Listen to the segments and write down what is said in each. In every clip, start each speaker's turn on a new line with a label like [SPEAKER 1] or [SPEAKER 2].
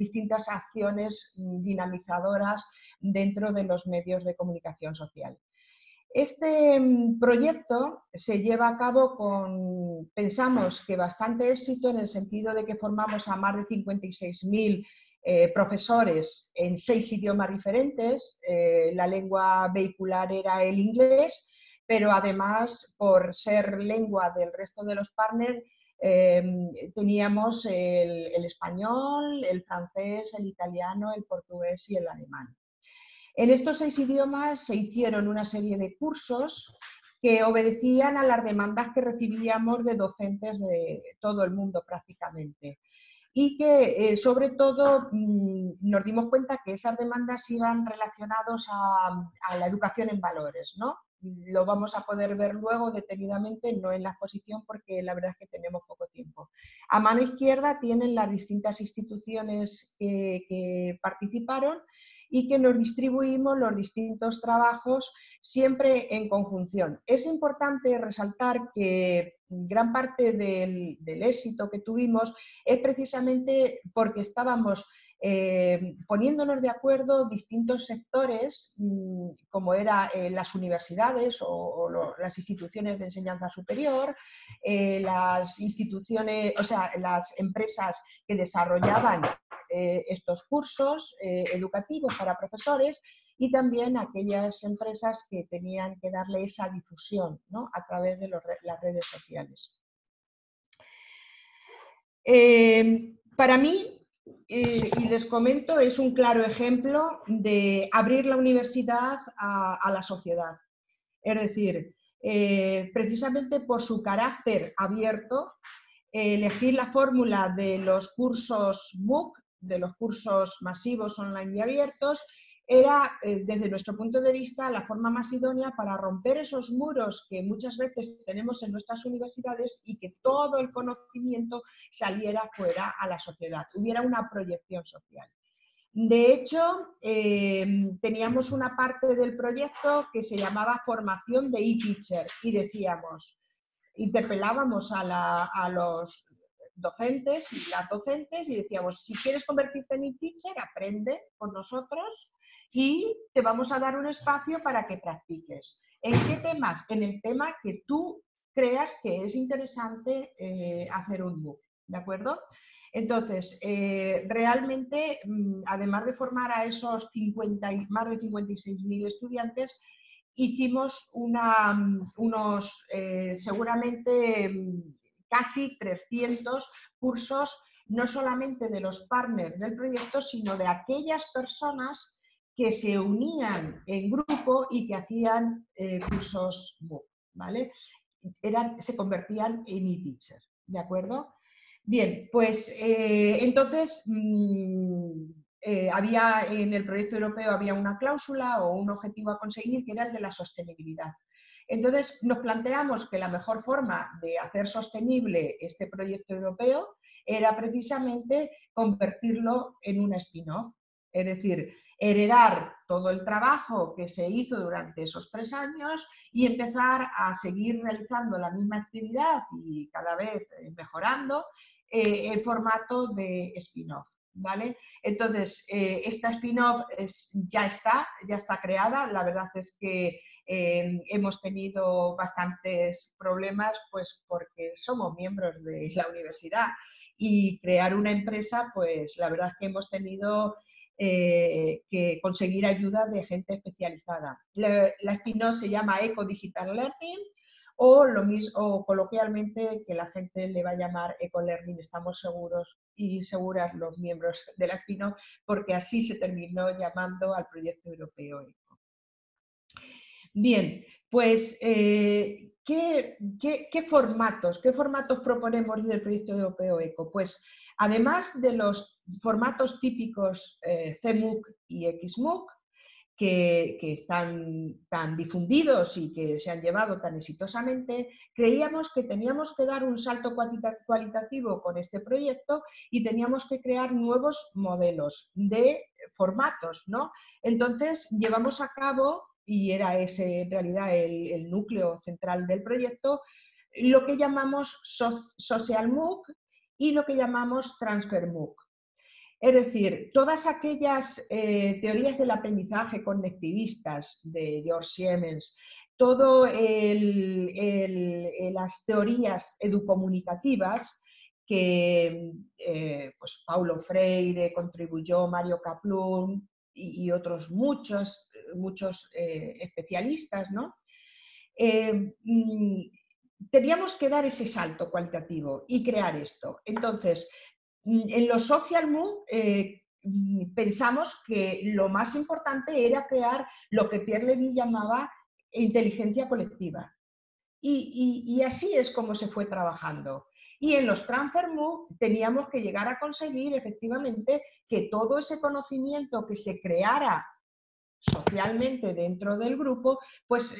[SPEAKER 1] distintas acciones dinamizadoras dentro de los medios de comunicación social. Este proyecto se lleva a cabo con, pensamos que bastante éxito, en el sentido de que formamos a más de 56.000 profesores en 6 idiomas diferentes. La lengua vehicular era el inglés, pero además, por ser lengua del resto de los partners, teníamos el español, el francés, el italiano, el portugués y el alemán. En estos 6 idiomas se hicieron una serie de cursos que obedecían a las demandas que recibíamos de docentes de todo el mundo prácticamente. Y que sobre todo nos dimos cuenta que esas demandas iban relacionadas a la educación en valores, ¿no? Lo vamos a poder ver luego detenidamente, no en la exposición, porque la verdad es que tenemos poco tiempo. A mano izquierda tienen las distintas instituciones que participaron y que nos distribuimos los distintos trabajos siempre en conjunción. Es importante resaltar que gran parte del éxito que tuvimos es precisamente porque estábamos poniéndonos de acuerdo distintos sectores, como eran las universidades o las instituciones de enseñanza superior, las instituciones, o sea, las empresas que desarrollaban estos cursos educativos para profesores, y también aquellas empresas que tenían que darle esa difusión, ¿no?, a través de las redes sociales. Para mí, y les comento, es un claro ejemplo de abrir la universidad a la sociedad. Es decir, precisamente por su carácter abierto, elegir la fórmula de los cursos MOOC, de los cursos masivos online y abiertos, era, desde nuestro punto de vista, la forma más idónea para romper esos muros que muchas veces tenemos en nuestras universidades y que todo el conocimiento saliera fuera a la sociedad, hubiera una proyección social. De hecho, teníamos una parte del proyecto que se llamaba formación de e-teacher y decíamos, interpelábamos a los docentes y las docentes y decíamos, si quieres convertirte en e-teacher, aprende con nosotros y te vamos a dar un espacio para que practiques. ¿En qué temas? En el tema que tú creas que es interesante hacer un MOOC, ¿de acuerdo? Entonces, realmente, además de formar a esos más de 56.000 estudiantes, hicimos unos, seguramente, casi 300 cursos, no solamente de los partners del proyecto, sino de aquellas personas que se unían en grupo y que hacían cursos MOOC, ¿vale? Se convertían en e-teacher, ¿de acuerdo? Bien, pues entonces había en el proyecto europeo había una cláusula o un objetivo a conseguir que era el de la sostenibilidad. Entonces nos planteamos que la mejor forma de hacer sostenible este proyecto europeo era precisamente convertirlo en un spin-off, es decir, heredar todo el trabajo que se hizo durante esos 3 años y empezar a seguir realizando la misma actividad y cada vez mejorando el formato de spin-off, ¿vale? Entonces, esta spin-off ya está creada. La verdad es que hemos tenido bastantes problemas, pues porque somos miembros de la universidad, y crear una empresa, pues la verdad es que hemos tenido que conseguir ayuda de gente especializada. La spin-off se llama Eco Digital Learning, o lo mismo, o coloquialmente, que la gente le va a llamar Eco-Learning. Estamos seguros y seguras los miembros de la spin-off, porque así se terminó llamando al proyecto europeo ECO. Bien, pues, ¿qué formatos proponemos desde el proyecto europeo ECO? Pues, además de los formatos típicos CMOOC y XMOOC, que están tan difundidos y que se han llevado tan exitosamente, creíamos que teníamos que dar un salto cualitativo con este proyecto y teníamos que crear nuevos modelos de formatos, ¿no? Entonces, llevamos a cabo, y era ese en realidad el núcleo central del proyecto, lo que llamamos Social MOOC y lo que llamamos Transfer MOOC. Es decir, todas aquellas teorías del aprendizaje conectivistas de George Siemens, todo las teorías educomunicativas que pues Paulo Freire contribuyó, Mario Kaplun y otros muchos especialistas, ¿no? Teníamos que dar ese salto cualitativo y crear esto. Entonces, en los social MOOC pensamos que lo más importante era crear lo que Pierre Levy llamaba inteligencia colectiva. Y así es como se fue trabajando. Y en los Transfer MOOC teníamos que llegar a conseguir efectivamente que todo ese conocimiento que se creara socialmente dentro del grupo, pues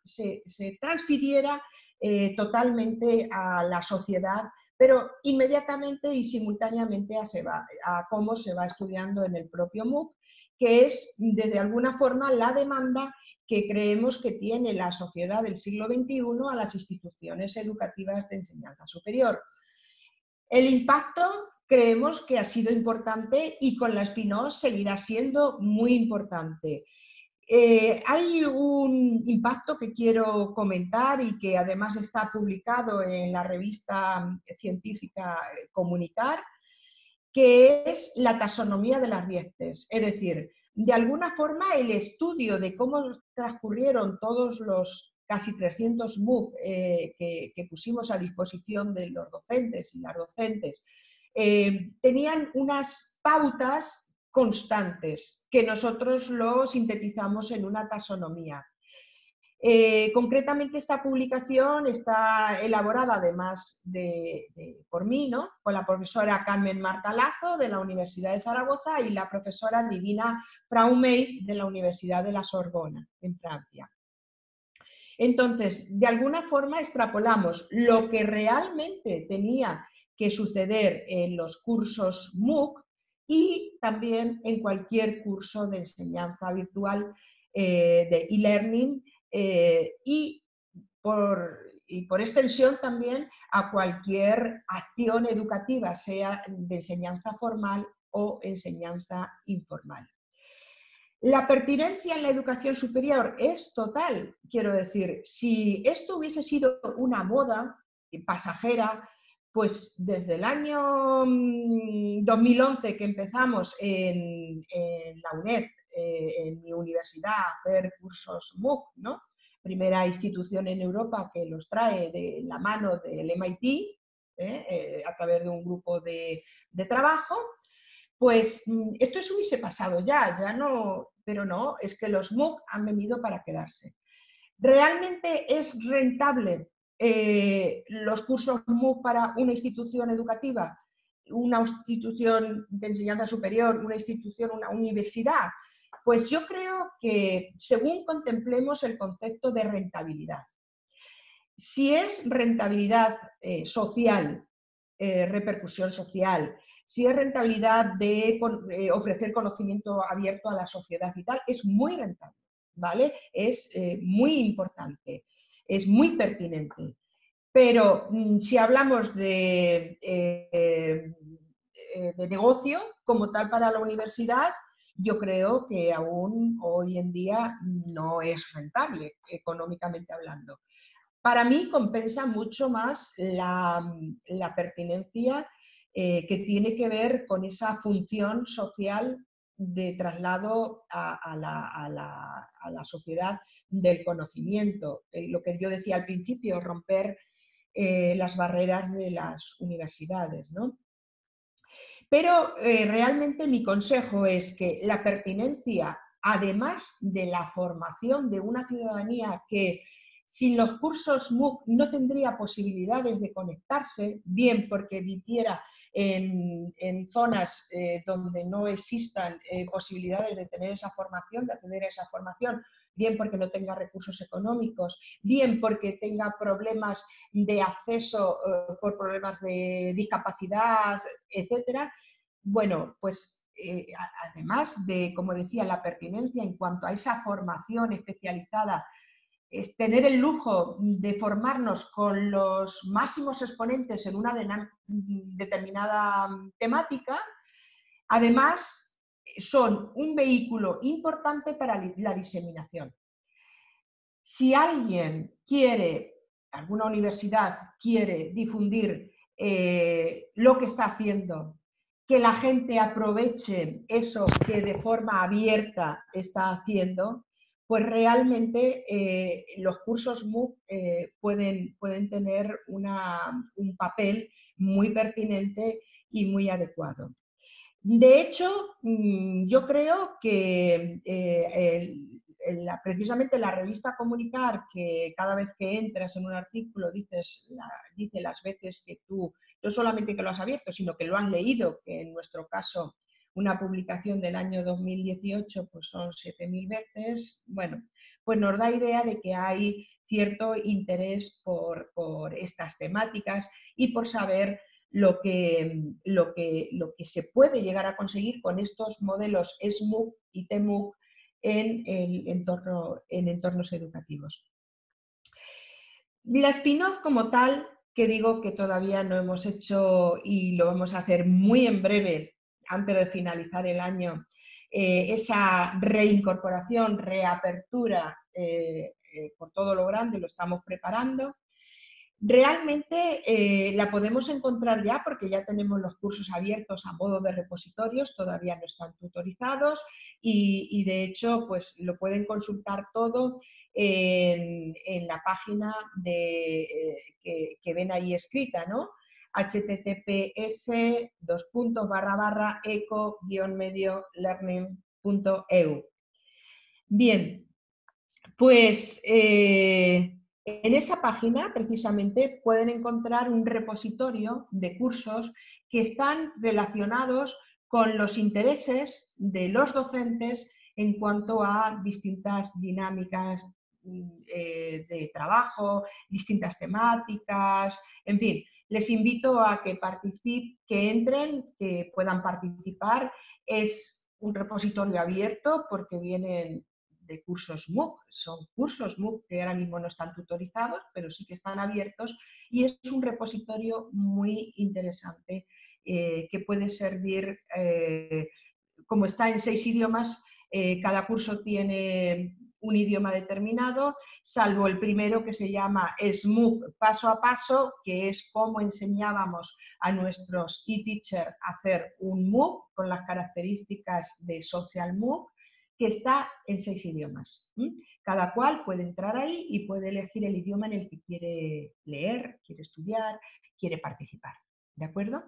[SPEAKER 1] se transfiriera totalmente a la sociedad, pero inmediatamente y simultáneamente a cómo se va estudiando en el propio MOOC, que es de alguna forma la demanda que creemos que tiene la sociedad del siglo XXI a las instituciones educativas de enseñanza superior. El impacto creemos que ha sido importante y con la Spin-off seguirá siendo muy importante. Hay un impacto que quiero comentar y que además está publicado en la revista científica Comunicar, que es la taxonomía de las 10 Ts. Es decir, de alguna forma el estudio de cómo transcurrieron todos los casi 300 MOOC que pusimos a disposición de los docentes y las docentes, tenían unas pautas constantes que nosotros lo sintetizamos en una taxonomía. Concretamente esta publicación está elaborada además por mí, ¿no? Con la profesora Carmen Marta Lazo de la Universidad de Zaragoza y la profesora Divina Fraumeid de la Universidad de la Sorbona en Francia. Entonces, de alguna forma extrapolamos lo que realmente tenía que suceder en los cursos MOOC y también en cualquier curso de enseñanza virtual de e-learning y por extensión también a cualquier acción educativa, sea de enseñanza formal o enseñanza informal. La pertinencia en la educación superior es total, quiero decir, si esto hubiese sido una moda pasajera, pues desde el año 2011 que empezamos en la UNED, en mi universidad, a hacer cursos MOOC, ¿no? Primera institución en Europa que los trae de la mano del MIT, a través de un grupo de trabajo, pues esto se hubiese pasado ya no, pero no, es que los MOOC han venido para quedarse. ¿Realmente es rentable los cursos MOOC para una institución educativa, una institución de enseñanza superior, una institución, una universidad? Pues yo creo que según contemplemos el concepto de rentabilidad. Si es rentabilidad social, repercusión social, si es rentabilidad de ofrecer conocimiento abierto a la sociedad y tal, es muy rentable, ¿vale? Es muy importante, es muy pertinente. Pero si hablamos de negocio como tal para la universidad, yo creo que aún hoy en día no es rentable, económicamente hablando. Para mí compensa mucho más la pertinencia que tiene que ver con esa función social de traslado a la sociedad del conocimiento. Lo que yo decía al principio, romper las barreras de las universidades, ¿no? Pero realmente mi consejo es que la pertinencia, además de la formación de una ciudadanía que sin los cursos MOOC no tendría posibilidades de conectarse, bien porque viviera en zonas donde no existan posibilidades de tener esa formación, de acceder a esa formación, bien porque no tenga recursos económicos, bien porque tenga problemas de acceso por problemas de discapacidad, etcétera. Bueno, pues además de, como decía, la pertinencia en cuanto a esa formación especializada, es tener el lujo de formarnos con los máximos exponentes en una determinada temática, Además, son un vehículo importante para la diseminación. Si alguien quiere, alguna universidad quiere difundir lo que está haciendo, que la gente aproveche eso que de forma abierta está haciendo, pues realmente los cursos MOOC pueden tener un papel muy pertinente y muy adecuado. De hecho, yo creo que precisamente la revista Comunicar, que cada vez que entras en un artículo dice las veces que tú, no solamente que lo has abierto, sino que lo has leído, que en nuestro caso una publicación del año 2018 pues son 7.000 veces, bueno, pues nos da idea de que hay cierto interés por estas temáticas y por saber lo que se puede llegar a conseguir con estos modelos SMOOC y TMOOC en entornos educativos. La spin-off como tal, que digo que todavía no hemos hecho y lo vamos a hacer muy en breve, antes de finalizar el año, esa reincorporación, reapertura por todo lo grande, lo estamos preparando. Realmente la podemos encontrar ya porque ya tenemos los cursos abiertos a modo de repositorios, todavía no están tutorizados y de hecho pues lo pueden consultar todo en la página que ven ahí escrita, ¿no? https://eco-medio-learning.eu. Bien, pues en esa página precisamente pueden encontrar un repositorio de cursos que están relacionados con los intereses de los docentes en cuanto a distintas dinámicas de trabajo, distintas temáticas, en fin. Les invito a que participen, que entren, que puedan participar. Es un repositorio abierto porque vienen de cursos MOOC, son cursos MOOC que ahora mismo no están tutorizados, pero sí que están abiertos y es un repositorio muy interesante que puede servir, como está en 6 idiomas, cada curso tiene un idioma determinado, salvo el primero que se llama SMOOC paso a paso, que es cómo enseñábamos a nuestros e-teachers a hacer un MOOC con las características de Social MOOC, que está en 6 idiomas. Cada cual puede entrar ahí y puede elegir el idioma en el que quiere leer, quiere estudiar, quiere participar. ¿De acuerdo?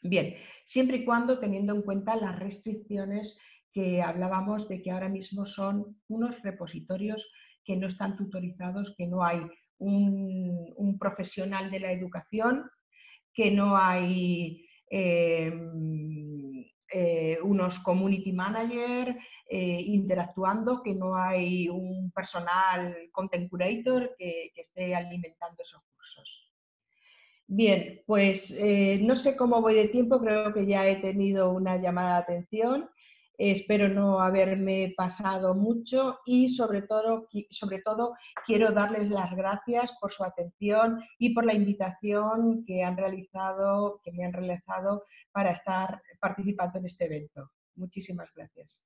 [SPEAKER 1] Bien, siempre y cuando teniendo en cuenta las restricciones que hablábamos de que ahora mismo son unos repositorios que no están tutorizados, que no hay un profesional de la educación, que no hay unos community manager interactuando, que no hay un personal content curator que esté alimentando esos cursos. Bien, pues no sé cómo voy de tiempo, creo que ya he tenido una llamada de atención. Espero no haberme pasado mucho y sobre todo quiero darles las gracias por su atención y por la invitación que me han realizado para estar participando en este evento. Muchísimas gracias.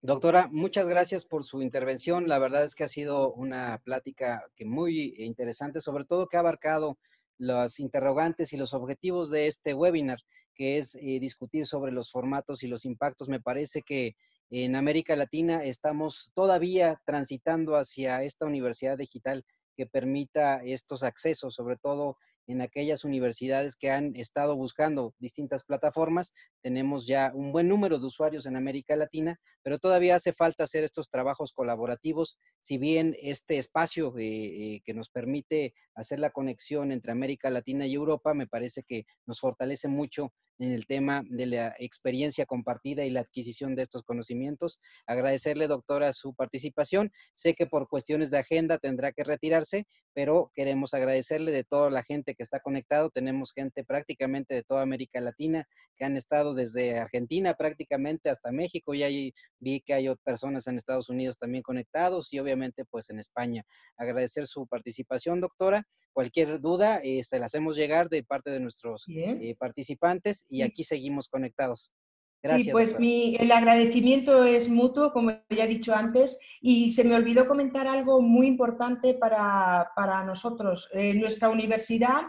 [SPEAKER 2] Doctora, muchas gracias por su intervención. La verdad es que ha sido una plática muy interesante, sobre todo que ha abarcado los interrogantes y los objetivos de este webinar, que es discutir sobre los formatos y los impactos. Me parece que en América Latina estamos todavía transitando hacia esta universidad digital que permita estos accesos, sobre todo en aquellas universidades que han estado buscando distintas plataformas. Tenemos ya un buen número de usuarios en América Latina, pero todavía hace falta hacer estos trabajos colaborativos. Si bien este espacio que nos permite hacer la conexión entre América Latina y Europa, me parece que nos fortalece mucho en el tema de la experiencia compartida y la adquisición de estos conocimientos. Agradecerle, doctora, su participación. Sé que por cuestiones de agenda tendrá que retirarse, pero queremos agradecerle de toda la gente que está conectado. Tenemos gente prácticamente de toda América Latina que han estado desde Argentina prácticamente hasta México, y ahí vi que hay personas en Estados Unidos también conectados, y obviamente pues en España. Agradecer su participación, doctora. Cualquier duda se la hacemos llegar de parte de nuestros
[SPEAKER 1] Bien.
[SPEAKER 2] participantes, y
[SPEAKER 1] Sí,
[SPEAKER 2] aquí seguimos conectados.
[SPEAKER 1] sí,
[SPEAKER 2] Gracias,
[SPEAKER 1] pues
[SPEAKER 2] doctora.
[SPEAKER 1] el agradecimiento es mutuo, como ya he dicho antes, y se me olvidó comentar algo muy importante para nosotros. Nuestra universidad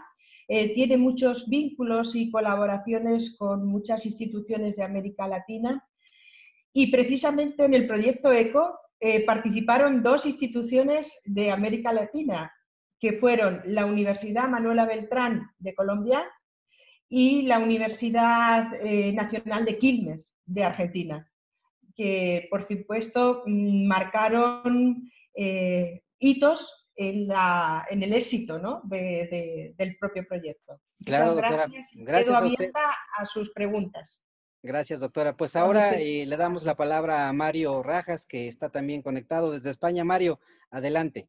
[SPEAKER 1] tiene muchos vínculos y colaboraciones con muchas instituciones de América Latina, y precisamente en el proyecto ECO participaron dos instituciones de América Latina, que fueron la Universidad Manuela Beltrán de Colombia y la Universidad Nacional de Quilmes de Argentina, que por supuesto marcaron hitos en el éxito, ¿no?, del propio proyecto.
[SPEAKER 2] Claro,
[SPEAKER 1] Muchas
[SPEAKER 2] doctora.
[SPEAKER 1] gracias y quedo
[SPEAKER 2] Gracias a usted.
[SPEAKER 1] abierta a sus preguntas.
[SPEAKER 2] Gracias, doctora. Pues
[SPEAKER 1] Cuando
[SPEAKER 2] ahora
[SPEAKER 1] usted
[SPEAKER 2] le
[SPEAKER 1] quiera,
[SPEAKER 2] damos la
[SPEAKER 1] Carlos.
[SPEAKER 2] palabra a Mario Rajas, que está también conectado desde España. Mario, adelante.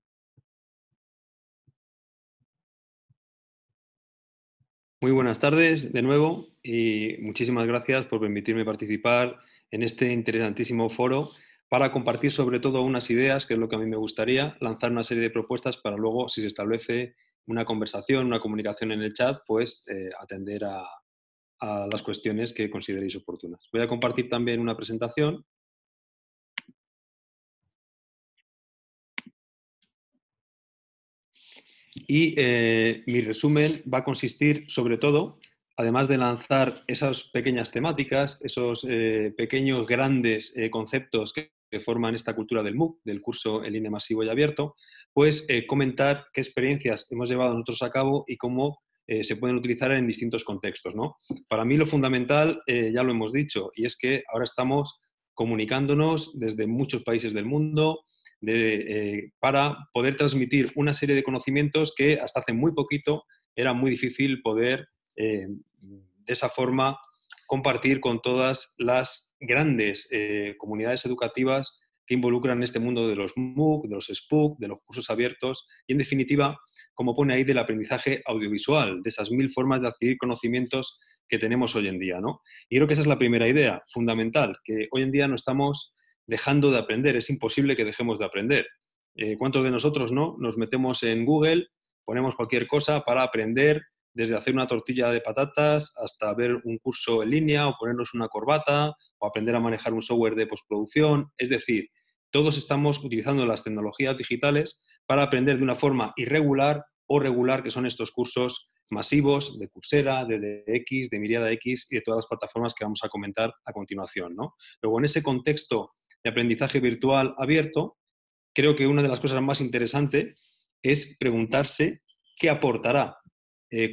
[SPEAKER 3] Muy buenas tardes de nuevo y muchísimas gracias por permitirme participar en este interesantísimo foro para compartir sobre todo unas ideas, que es lo que a mí me gustaría, lanzar una serie de propuestas para luego, si se establece una conversación, una comunicación en el chat, pues atender a las cuestiones que consideréis oportunas. Voy a compartir también una presentación. Y mi resumen va a consistir sobre todo, además de lanzar esas pequeñas temáticas, esos pequeños grandes conceptos que forman esta cultura del MOOC, del curso en línea masivo y abierto, pues comentar qué experiencias hemos llevado nosotros a cabo y cómo se pueden utilizar en distintos contextos, ¿no? Para mí lo fundamental, ya lo hemos dicho, y es que ahora estamos comunicándonos desde muchos países del mundo, para poder transmitir una serie de conocimientos que hasta hace muy poquito era muy difícil poder de esa forma compartir con todas las grandes comunidades educativas que involucran este mundo de los MOOC, de los SPOOC, de los cursos abiertos y, en definitiva, como pone ahí, del aprendizaje audiovisual, de esas 1000 formas de adquirir conocimientos que tenemos hoy en día, ¿no? Y creo que esa es la primera idea fundamental, que hoy en día no estamos dejando de aprender, es imposible que dejemos de aprender. ¿Cuántos de nosotros no nos metemos en Google, ponemos cualquier cosa para aprender, desde hacer una tortilla de patatas hasta ver un curso en línea o ponernos una corbata o aprender a manejar un software de postproducción? Es decir, todos estamos utilizando las tecnologías digitales para aprender de una forma irregular o regular, que son estos cursos masivos de Coursera, de edX, de Miriada X y de todas las plataformas que vamos a comentar a continuación, ¿no? Luego, en ese contexto de aprendizaje virtual abierto, creo que una de las cosas más interesantes es preguntarse qué aportará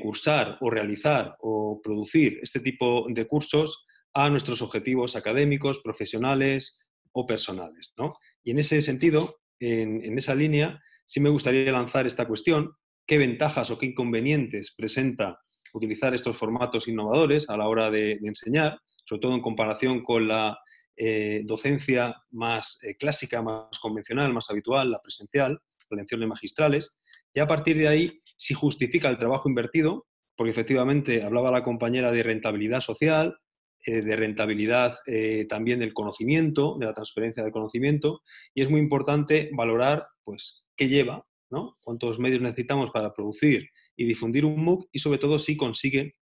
[SPEAKER 3] cursar o realizar o producir este tipo de cursos a nuestros objetivos académicos, profesionales o personales, ¿no? Y en ese sentido, en esa línea, sí me gustaría lanzar esta cuestión: ¿qué ventajas o qué inconvenientes presenta utilizar estos formatos innovadores a la hora de enseñar, sobre todo en comparación con la docencia más clásica, más convencional, más habitual, la presencial, las lecciones magistrales? Y a partir de ahí, si justifica el trabajo invertido, porque efectivamente hablaba la compañera de rentabilidad social, de rentabilidad también del conocimiento, de la transferencia del conocimiento, y es muy importante valorar, pues, qué lleva, ¿no? Cuántos medios necesitamos para producir y difundir un MOOC, y sobre todo si consigue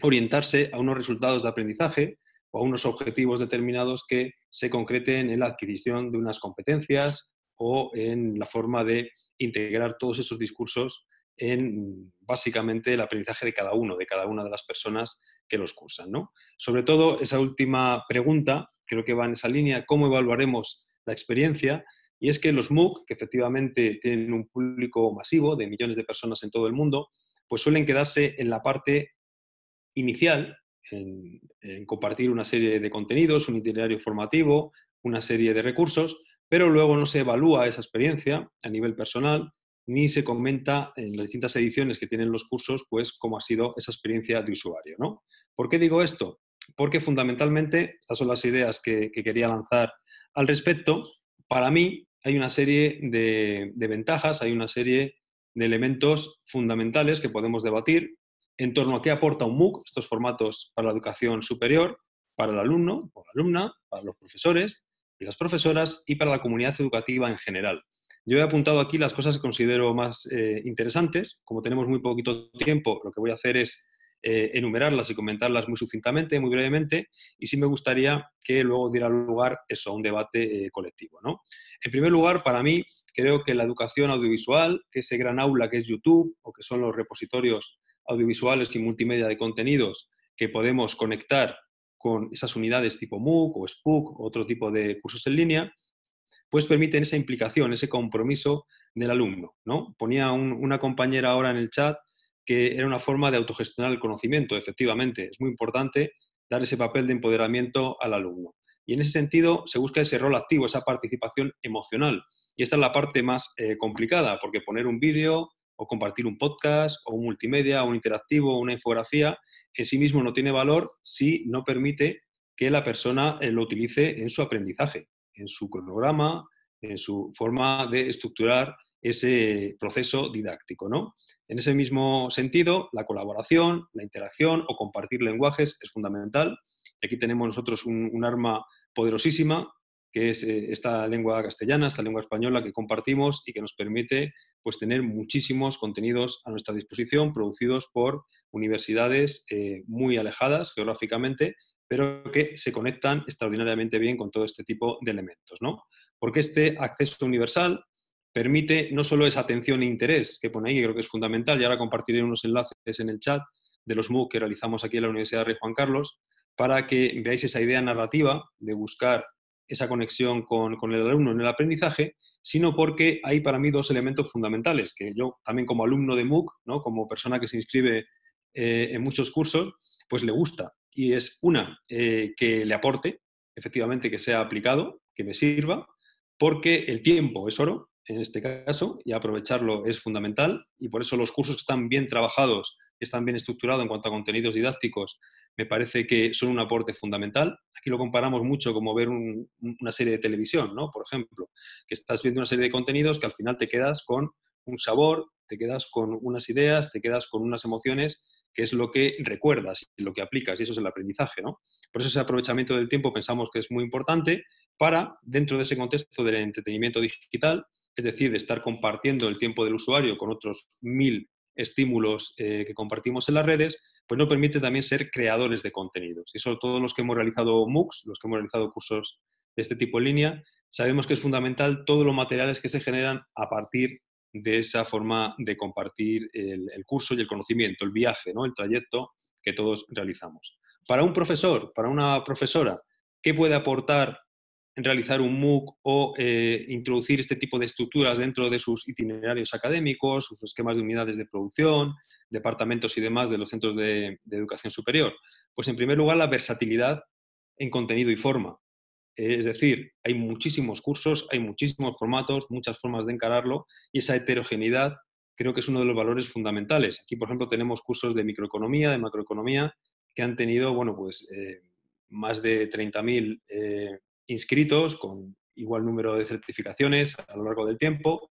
[SPEAKER 3] orientarse a unos resultados de aprendizaje o a unos objetivos determinados que se concreten en la adquisición de unas competencias o en la forma de integrar todos esos discursos en básicamente el aprendizaje de cada uno, de cada una de las personas que los cursan, ¿no? Sobre todo esa última pregunta, creo que va en esa línea: ¿cómo evaluaremos la experiencia? Y es que los MOOC, que efectivamente tienen un público masivo de millones de personas en todo el mundo, pues suelen quedarse en la parte inicial, en compartir una serie de contenidos, un itinerario formativo, una serie de recursos, pero luego no se evalúa esa experiencia a nivel personal, ni se comenta en las distintas ediciones que tienen los cursos, pues cómo ha sido esa experiencia de usuario, ¿no? ¿Por qué digo esto? Porque fundamentalmente, estas son las ideas que quería lanzar al respecto. Para mí hay una serie de ventajas, hay una serie de elementos fundamentales que podemos debatir en torno a qué aporta un MOOC, estos formatos para la educación superior, para el alumno o la alumna, para los profesores y las profesoras y para la comunidad educativa en general. Yo he apuntado aquí las cosas que considero más interesantes. Como tenemos muy poquito tiempo, lo que voy a hacer es enumerarlas y comentarlas muy sucintamente, muy brevemente, y sí me gustaría que luego diera lugar eso, a un debate colectivo, ¿no? En primer lugar, para mí, creo que la educación audiovisual, que ese gran aula que es YouTube, o que son los repositorios audiovisuales y multimedia de contenidos que podemos conectar con esas unidades tipo MOOC o SPOOC, o otro tipo de cursos en línea, pues permiten esa implicación, ese compromiso del alumno, ¿no? Ponía una compañera ahora en el chat que era una forma de autogestionar el conocimiento. Efectivamente, es muy importante dar ese papel de empoderamiento al alumno. Y en ese sentido se busca ese rol activo, esa participación emocional. Y esta es la parte más complicada, porque poner un vídeo o compartir un podcast o un multimedia, un interactivo, una infografía, en sí mismo no tiene valor si no permite que la persona lo utilice en su aprendizaje, en su cronograma, en su forma de estructurar ese proceso didáctico, ¿no? En ese mismo sentido, la colaboración, la interacción o compartir lenguajes es fundamental. Y aquí tenemos nosotros un arma poderosísima, que es esta lengua castellana, esta lengua española que compartimos y que nos permite pues, tener muchísimos contenidos a nuestra disposición, producidos por universidades muy alejadas geográficamente, pero que se conectan extraordinariamente bien con todo este tipo de elementos, ¿no? Porque este acceso universal permite no solo esa atención e interés que pone ahí, que creo que es fundamental, y ahora compartiré unos enlaces en el chat de los MOOC que realizamos aquí en la Universidad de Rey Juan Carlos, para que veáis esa idea narrativa de buscar esa conexión con el alumno en el aprendizaje, sino porque hay para mí dos elementos fundamentales, que yo también como alumno de MOOC, ¿no? Como persona que se inscribe en muchos cursos, pues le gusta. Y es una, que le aporte, efectivamente, que sea aplicado, que me sirva, porque el tiempo es oro, en este caso, y aprovecharlo es fundamental, y por eso los cursos que están bien trabajados, están bien estructurados en cuanto a contenidos didácticos, me parece que son un aporte fundamental. Aquí lo comparamos mucho como ver una serie de televisión, ¿no? Por ejemplo, que estás viendo una serie de contenidos que al final te quedas con un sabor, te quedas con unas ideas, te quedas con unas emociones, que es lo que recuerdas y lo que aplicas, y eso es el aprendizaje, ¿no? Por eso ese aprovechamiento del tiempo pensamos que es muy importante para, dentro de ese contexto del entretenimiento digital, es decir, de estar compartiendo el tiempo del usuario con otros 1000 estímulos que compartimos en las redes, pues nos permite también ser creadores de contenidos. Y sobre todo los que hemos realizado MOOCs, los que hemos realizado cursos de este tipo en línea, sabemos que es fundamental todos los materiales que se generan a partir de esa forma de compartir el curso y el conocimiento, el viaje, ¿no? El trayecto que todos realizamos. Para un profesor, para una profesora, ¿qué puede aportar en realizar un MOOC o introducir este tipo de estructuras dentro de sus itinerarios académicos, sus esquemas de unidades de producción, departamentos y demás de los centros de educación superior? Pues en primer lugar la versatilidad en contenido y forma. Es decir, hay muchísimos cursos, hay muchísimos formatos, muchas formas de encararlo, y esa heterogeneidad creo que es uno de los valores fundamentales. Aquí, por ejemplo, tenemos cursos de microeconomía, de macroeconomía, que han tenido, bueno, pues más de 30.000 inscritos, con igual número de certificaciones a lo largo del tiempo,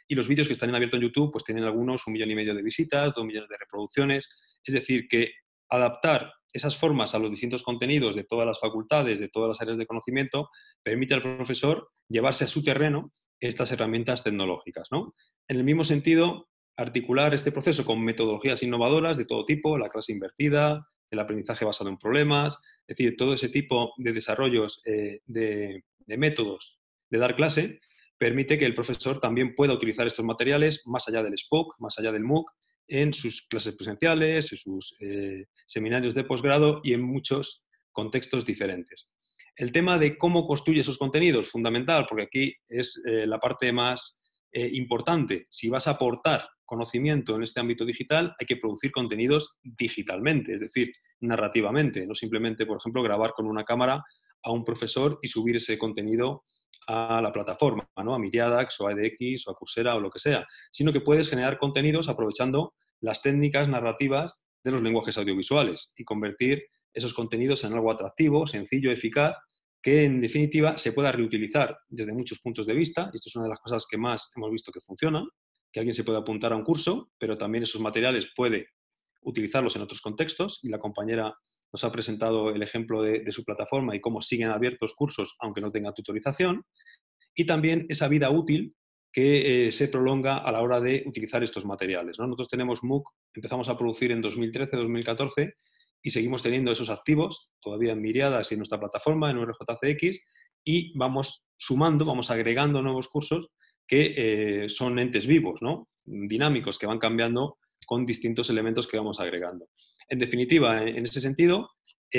[SPEAKER 3] y los vídeos que están en abierto en YouTube pues tienen algunos 1,5 millones de visitas, 2 millones de reproducciones. Es decir, que adaptar esas formas a los distintos contenidos de todas las facultades, de todas las áreas de conocimiento, permite al profesor llevarse a su terreno estas herramientas tecnológicas, ¿no? En el mismo sentido, articular este proceso con metodologías innovadoras de todo tipo, la clase invertida, el aprendizaje basado en problemas, es decir, todo ese tipo de desarrollos de métodos de dar clase, permite que el profesor también pueda utilizar estos materiales más allá del SPOC, más allá del MOOC, en sus clases presenciales, en sus seminarios de posgrado y en muchos contextos diferentes. El tema de cómo construye esos contenidos, fundamental, porque aquí es la parte más importante. Si vas a aportar conocimiento en este ámbito digital, hay que producir contenidos digitalmente, es decir, narrativamente, no simplemente, por ejemplo, grabar con una cámara a un profesor y subir ese contenido a la plataforma, ¿no? A Miriadax o a edX o a Coursera o lo que sea, sino que puedes generar contenidos aprovechando las técnicas narrativas de los lenguajes audiovisuales y convertir esos contenidos en algo atractivo, sencillo, eficaz, que en definitiva se pueda reutilizar desde muchos puntos de vista, y esto es una de las cosas que más hemos visto que funcionan, que alguien se puede apuntar a un curso, pero también esos materiales puede utilizarlos en otros contextos, y la compañera nos ha presentado el ejemplo de su plataforma y cómo siguen abiertos cursos aunque no tenga tutorización, y también esa vida útil que se prolonga a la hora de utilizar estos materiales, ¿no? Nosotros tenemos MOOC, empezamos a producir en 2013-2014 y seguimos teniendo esos activos todavía en Miriadas y en nuestra plataforma, en RJCX, y vamos sumando, vamos agregando nuevos cursos que son entes vivos, ¿no? Dinámicos, que van cambiando con distintos elementos que vamos agregando. En definitiva, en ese sentido,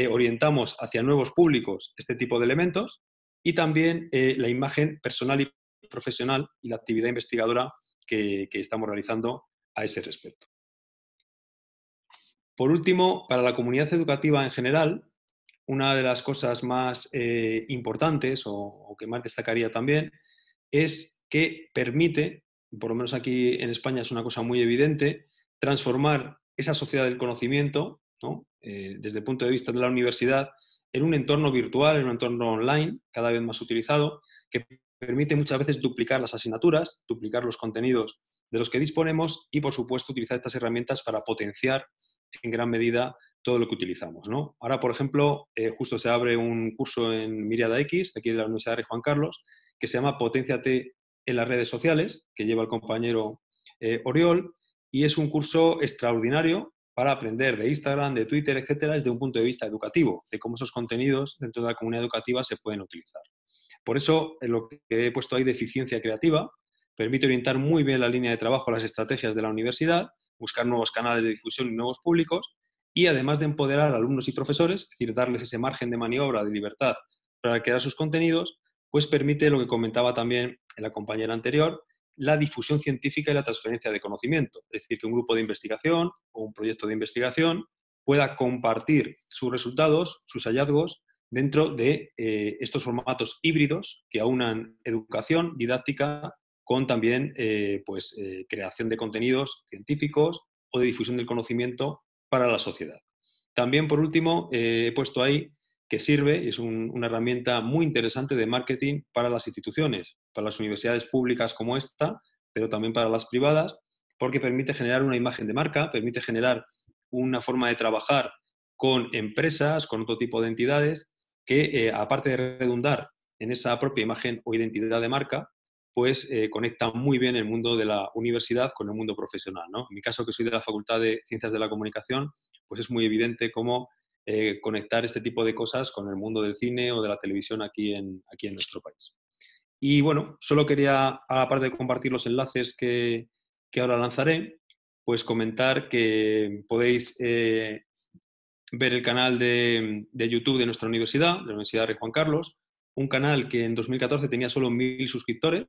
[SPEAKER 3] orientamos hacia nuevos públicos este tipo de elementos, y también la imagen personal y profesional y la actividad investigadora que estamos realizando a ese respecto. Por último, para la comunidad educativa en general, una de las cosas más importantes o que más destacaría también es que permite, por lo menos aquí en España es una cosa muy evidente, transformar esa sociedad del conocimiento, ¿no? Desde el punto de vista de la universidad, en un entorno virtual, en un entorno online, cada vez más utilizado, que permite muchas veces duplicar las asignaturas, duplicar los contenidos de los que disponemos y, por supuesto, utilizar estas herramientas para potenciar en gran medida todo lo que utilizamos, ¿no? Ahora, por ejemplo, justo se abre un curso en Miriada X, aquí de la Universidad de Rey Juan Carlos, que se llama Potenciate en las redes sociales, que lleva el compañero Oriol, y es un curso extraordinario para aprender de Instagram, de Twitter, etcétera, desde un punto de vista educativo, de cómo esos contenidos dentro de la comunidad educativa se pueden utilizar. Por eso, lo que he puesto ahí de eficiencia creativa permite orientar muy bien la línea de trabajo, las estrategias de la universidad, buscar nuevos canales de difusión y nuevos públicos, y además de empoderar a alumnos y profesores, es decir, darles ese margen de maniobra, de libertad para crear sus contenidos, pues permite lo que comentaba también la compañera anterior, la difusión científica y la transferencia de conocimiento. Es decir, que un grupo de investigación o un proyecto de investigación pueda compartir sus resultados, sus hallazgos, dentro de estos formatos híbridos que aunan educación didáctica con también creación de contenidos científicos o de difusión del conocimiento para la sociedad. También, por último, he puesto ahí que sirve, es una herramienta muy interesante de marketing para las instituciones, para las universidades públicas como esta, pero también para las privadas, porque permite generar una imagen de marca, permite generar una forma de trabajar con empresas, con otro tipo de entidades, que aparte de redundar en esa propia imagen o identidad de marca, pues conecta muy bien el mundo de la universidad con el mundo profesional, ¿no? En mi caso, que soy de la Facultad de Ciencias de la Comunicación, pues es muy evidente cómo conectar este tipo de cosas con el mundo del cine o de la televisión aquí en nuestro país. Y bueno, solo quería, aparte de compartir los enlaces que ahora lanzaré, pues comentar que podéis ver el canal de YouTube de nuestra universidad, de la Universidad de Rey Juan Carlos, un canal que en 2014 tenía solo 1000 suscriptores,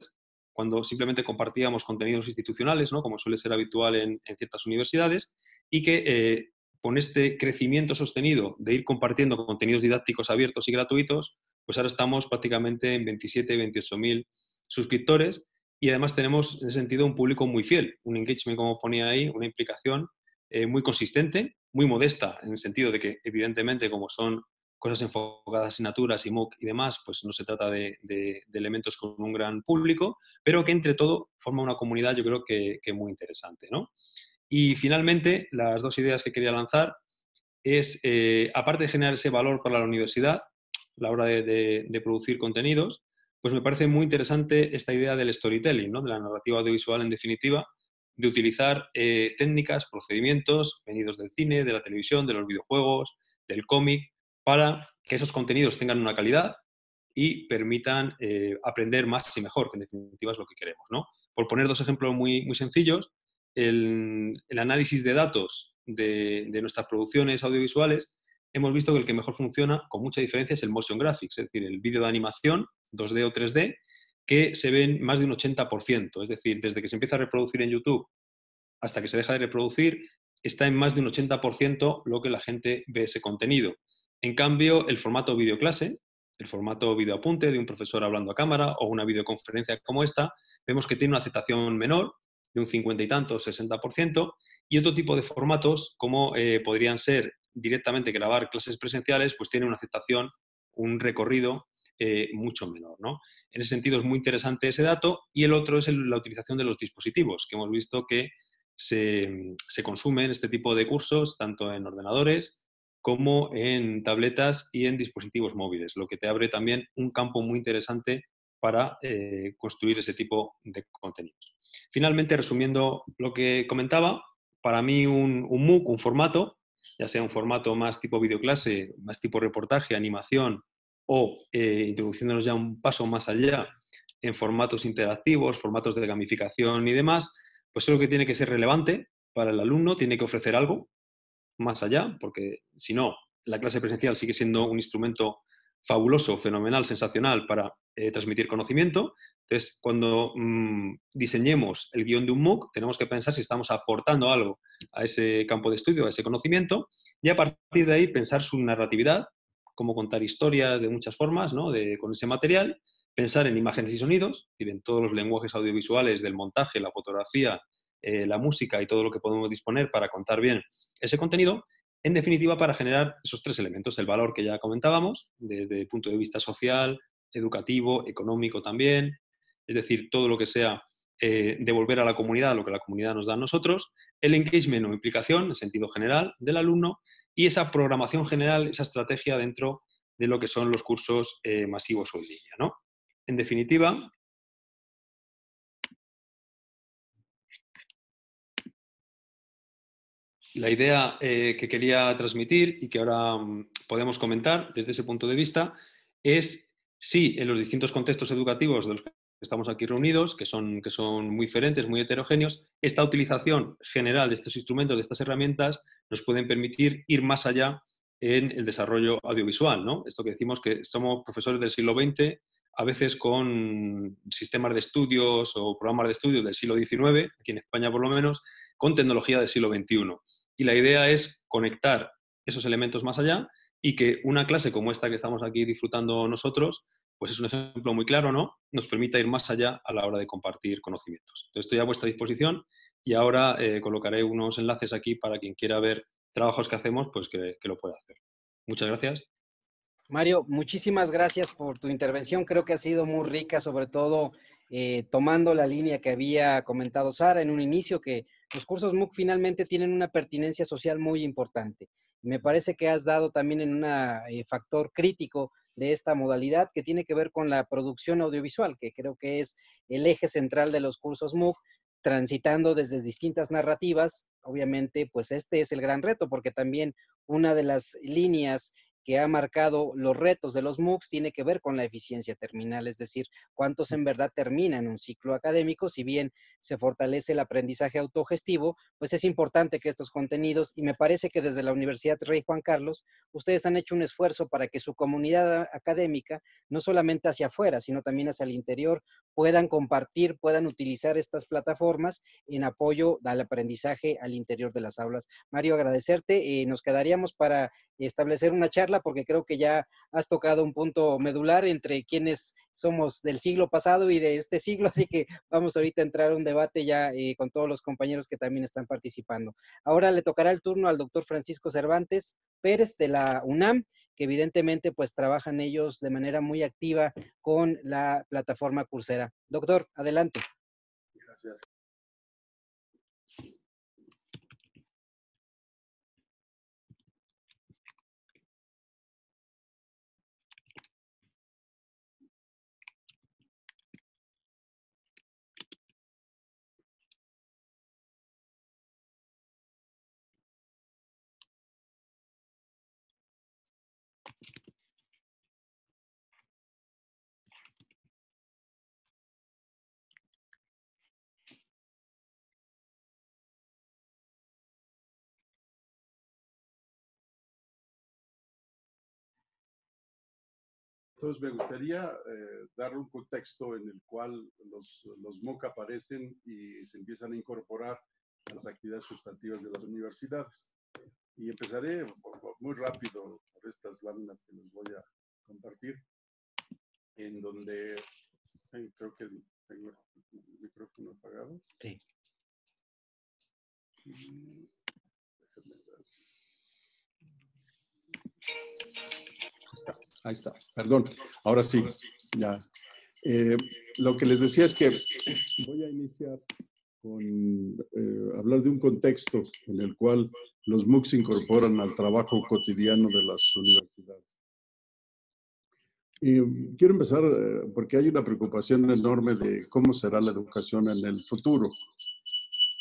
[SPEAKER 3] cuando simplemente compartíamos contenidos institucionales, ¿no? Como suele ser habitual en ciertas universidades, y que con este crecimiento sostenido de ir compartiendo contenidos didácticos abiertos y gratuitos, pues ahora estamos prácticamente en 27, 28.000 suscriptores, y además tenemos en ese sentido un público muy fiel, un engagement, como ponía ahí, una implicación muy consistente, muy modesta, en el sentido de que, evidentemente, como son cosas enfocadas a asignaturas y MOOC y demás, pues no se trata de elementos con un gran público, pero que entre todo forma una comunidad, yo creo que muy interesante, ¿no? Y finalmente, las dos ideas que quería lanzar es, aparte de generar ese valor para la universidad a la hora de producir contenidos, pues me parece muy interesante esta idea del storytelling, ¿no? De la narrativa audiovisual, en definitiva, de utilizar técnicas, procedimientos venidos del cine, de la televisión, de los videojuegos, del cómic, para que esos contenidos tengan una calidad y permitan aprender más y mejor, que en definitiva es lo que queremos, ¿no? Por poner dos ejemplos muy, muy sencillos, el análisis de datos de nuestras producciones audiovisuales, hemos visto que el que mejor funciona, con mucha diferencia, es el motion graphics, es decir, el vídeo de animación, 2D o 3D, que se ven más de un 80%. Es decir, desde que se empieza a reproducir en YouTube hasta que se deja de reproducir, está en más de un 80% lo que la gente ve ese contenido. En cambio, el formato videoclase, el formato videoapunte de un profesor hablando a cámara o una videoconferencia como esta, vemos que tiene una aceptación menor, de un 50 y tanto, 60%, y otro tipo de formatos, como podrían ser directamente grabar clases presenciales, pues tiene una aceptación, un recorrido mucho menor, ¿no? En ese sentido es muy interesante ese dato. Y el otro es la utilización de los dispositivos, que hemos visto que se consumen este tipo de cursos tanto en ordenadores como en tabletas y en dispositivos móviles, lo que te abre también un campo muy interesante para construir ese tipo de contenidos. Finalmente, resumiendo lo que comentaba, para mí un MOOC, un formato, ya sea un formato más tipo videoclase, más tipo reportaje, animación o introduciéndonos ya un paso más allá en formatos interactivos, formatos de gamificación y demás, pues es lo que tiene que ser relevante para el alumno, tiene que ofrecer algo más allá, porque si no, la clase presencial sigue siendo un instrumento fabuloso, fenomenal, sensacional para transmitir conocimiento. Entonces, cuando diseñemos el guión de un MOOC, tenemos que pensar si estamos aportando algo a ese campo de estudio, a ese conocimiento, y a partir de ahí pensar su narratividad, cómo contar historias de muchas formas, ¿no? Con ese material, pensar en imágenes y sonidos, y en todos los lenguajes audiovisuales del montaje, la fotografía, la música y todo lo que podemos disponer para contar bien ese contenido, en definitiva, para generar esos tres elementos, el valor que ya comentábamos, desde el punto de vista social, educativo, económico también, es decir, todo lo que sea devolver a la comunidad lo que la comunidad nos da a nosotros, el engagement o implicación, en sentido general, del alumno, y esa programación general, esa estrategia dentro de lo que son los cursos masivos o en línea, ¿no? En definitiva, la idea que quería transmitir y que ahora podemos comentar desde ese punto de vista es si en los distintos contextos educativos de los que estamos aquí reunidos, que son muy diferentes, muy heterogéneos, esta utilización general de estos instrumentos, de estas herramientas, nos pueden permitir ir más allá en el desarrollo audiovisual, ¿no? Esto que decimos que somos profesores del siglo XX, a veces con sistemas de estudios o programas de estudios del siglo XIX, aquí en España por lo menos, con tecnología del siglo XXI. Y la idea es conectar esos elementos más allá y que una clase como esta que estamos aquí disfrutando nosotros, pues es un ejemplo muy claro, ¿no? Nos permita ir más allá a la hora de compartir conocimientos. Entonces estoy a vuestra disposición y ahora colocaré unos enlaces aquí para quien quiera ver trabajos que hacemos, pues que lo pueda hacer. Muchas gracias.
[SPEAKER 2] Mario, muchísimas gracias por tu intervención. Creo que ha sido muy rica, sobre todo tomando la línea que había comentado Sara en un inicio, que los cursos MOOC finalmente tienen una pertinencia social muy importante. Me parece que has dado también en un factor crítico de esta modalidad que tiene que ver con la producción audiovisual, que creo que es el eje central de los cursos MOOC, transitando desde distintas narrativas. Obviamente, pues este es el gran reto, porque también una de las líneas que ha marcado los retos de los MOOCs tiene que ver con la eficiencia terminal, es decir, cuántos en verdad terminan un ciclo académico. Si bien se fortalece el aprendizaje autogestivo, pues es importante que estos contenidos, y me parece que desde la Universidad Rey Juan Carlos, ustedes han hecho un esfuerzo para que su comunidad académica, no solamente hacia afuera, sino también hacia el interior, puedan compartir, puedan utilizar estas plataformas en apoyo al aprendizaje al interior de las aulas. Mario, agradecerte. Nos quedaríamos para establecer una charla porque creo que ya has tocado un punto medular entre quienes somos del siglo pasado y de este siglo, así que vamos ahorita a entrar a un debate ya con todos los compañeros que también están participando. Ahora le tocará el turno al doctor Francisco Cervantes Pérez de la UNAM, que evidentemente pues trabajan ellos de manera muy activa con la plataforma Coursera. Doctor, adelante.
[SPEAKER 4] Gracias. Entonces me gustaría dar un contexto en el cual los MOOC aparecen y se empiezan a incorporar a las actividades sustantivas de las universidades. Y empezaré muy rápido por estas láminas que les voy a compartir, en donde creo que tengo el micrófono apagado.
[SPEAKER 2] Sí.
[SPEAKER 4] Déjame ver. Ahí está. Perdón. Ahora sí. Ya. Lo que les decía es que voy a iniciar con hablar de un contexto en el cual los MOOCs se incorporan al trabajo cotidiano de las universidades. Quiero empezar porque hay una preocupación enorme de cómo será la educación en el futuro.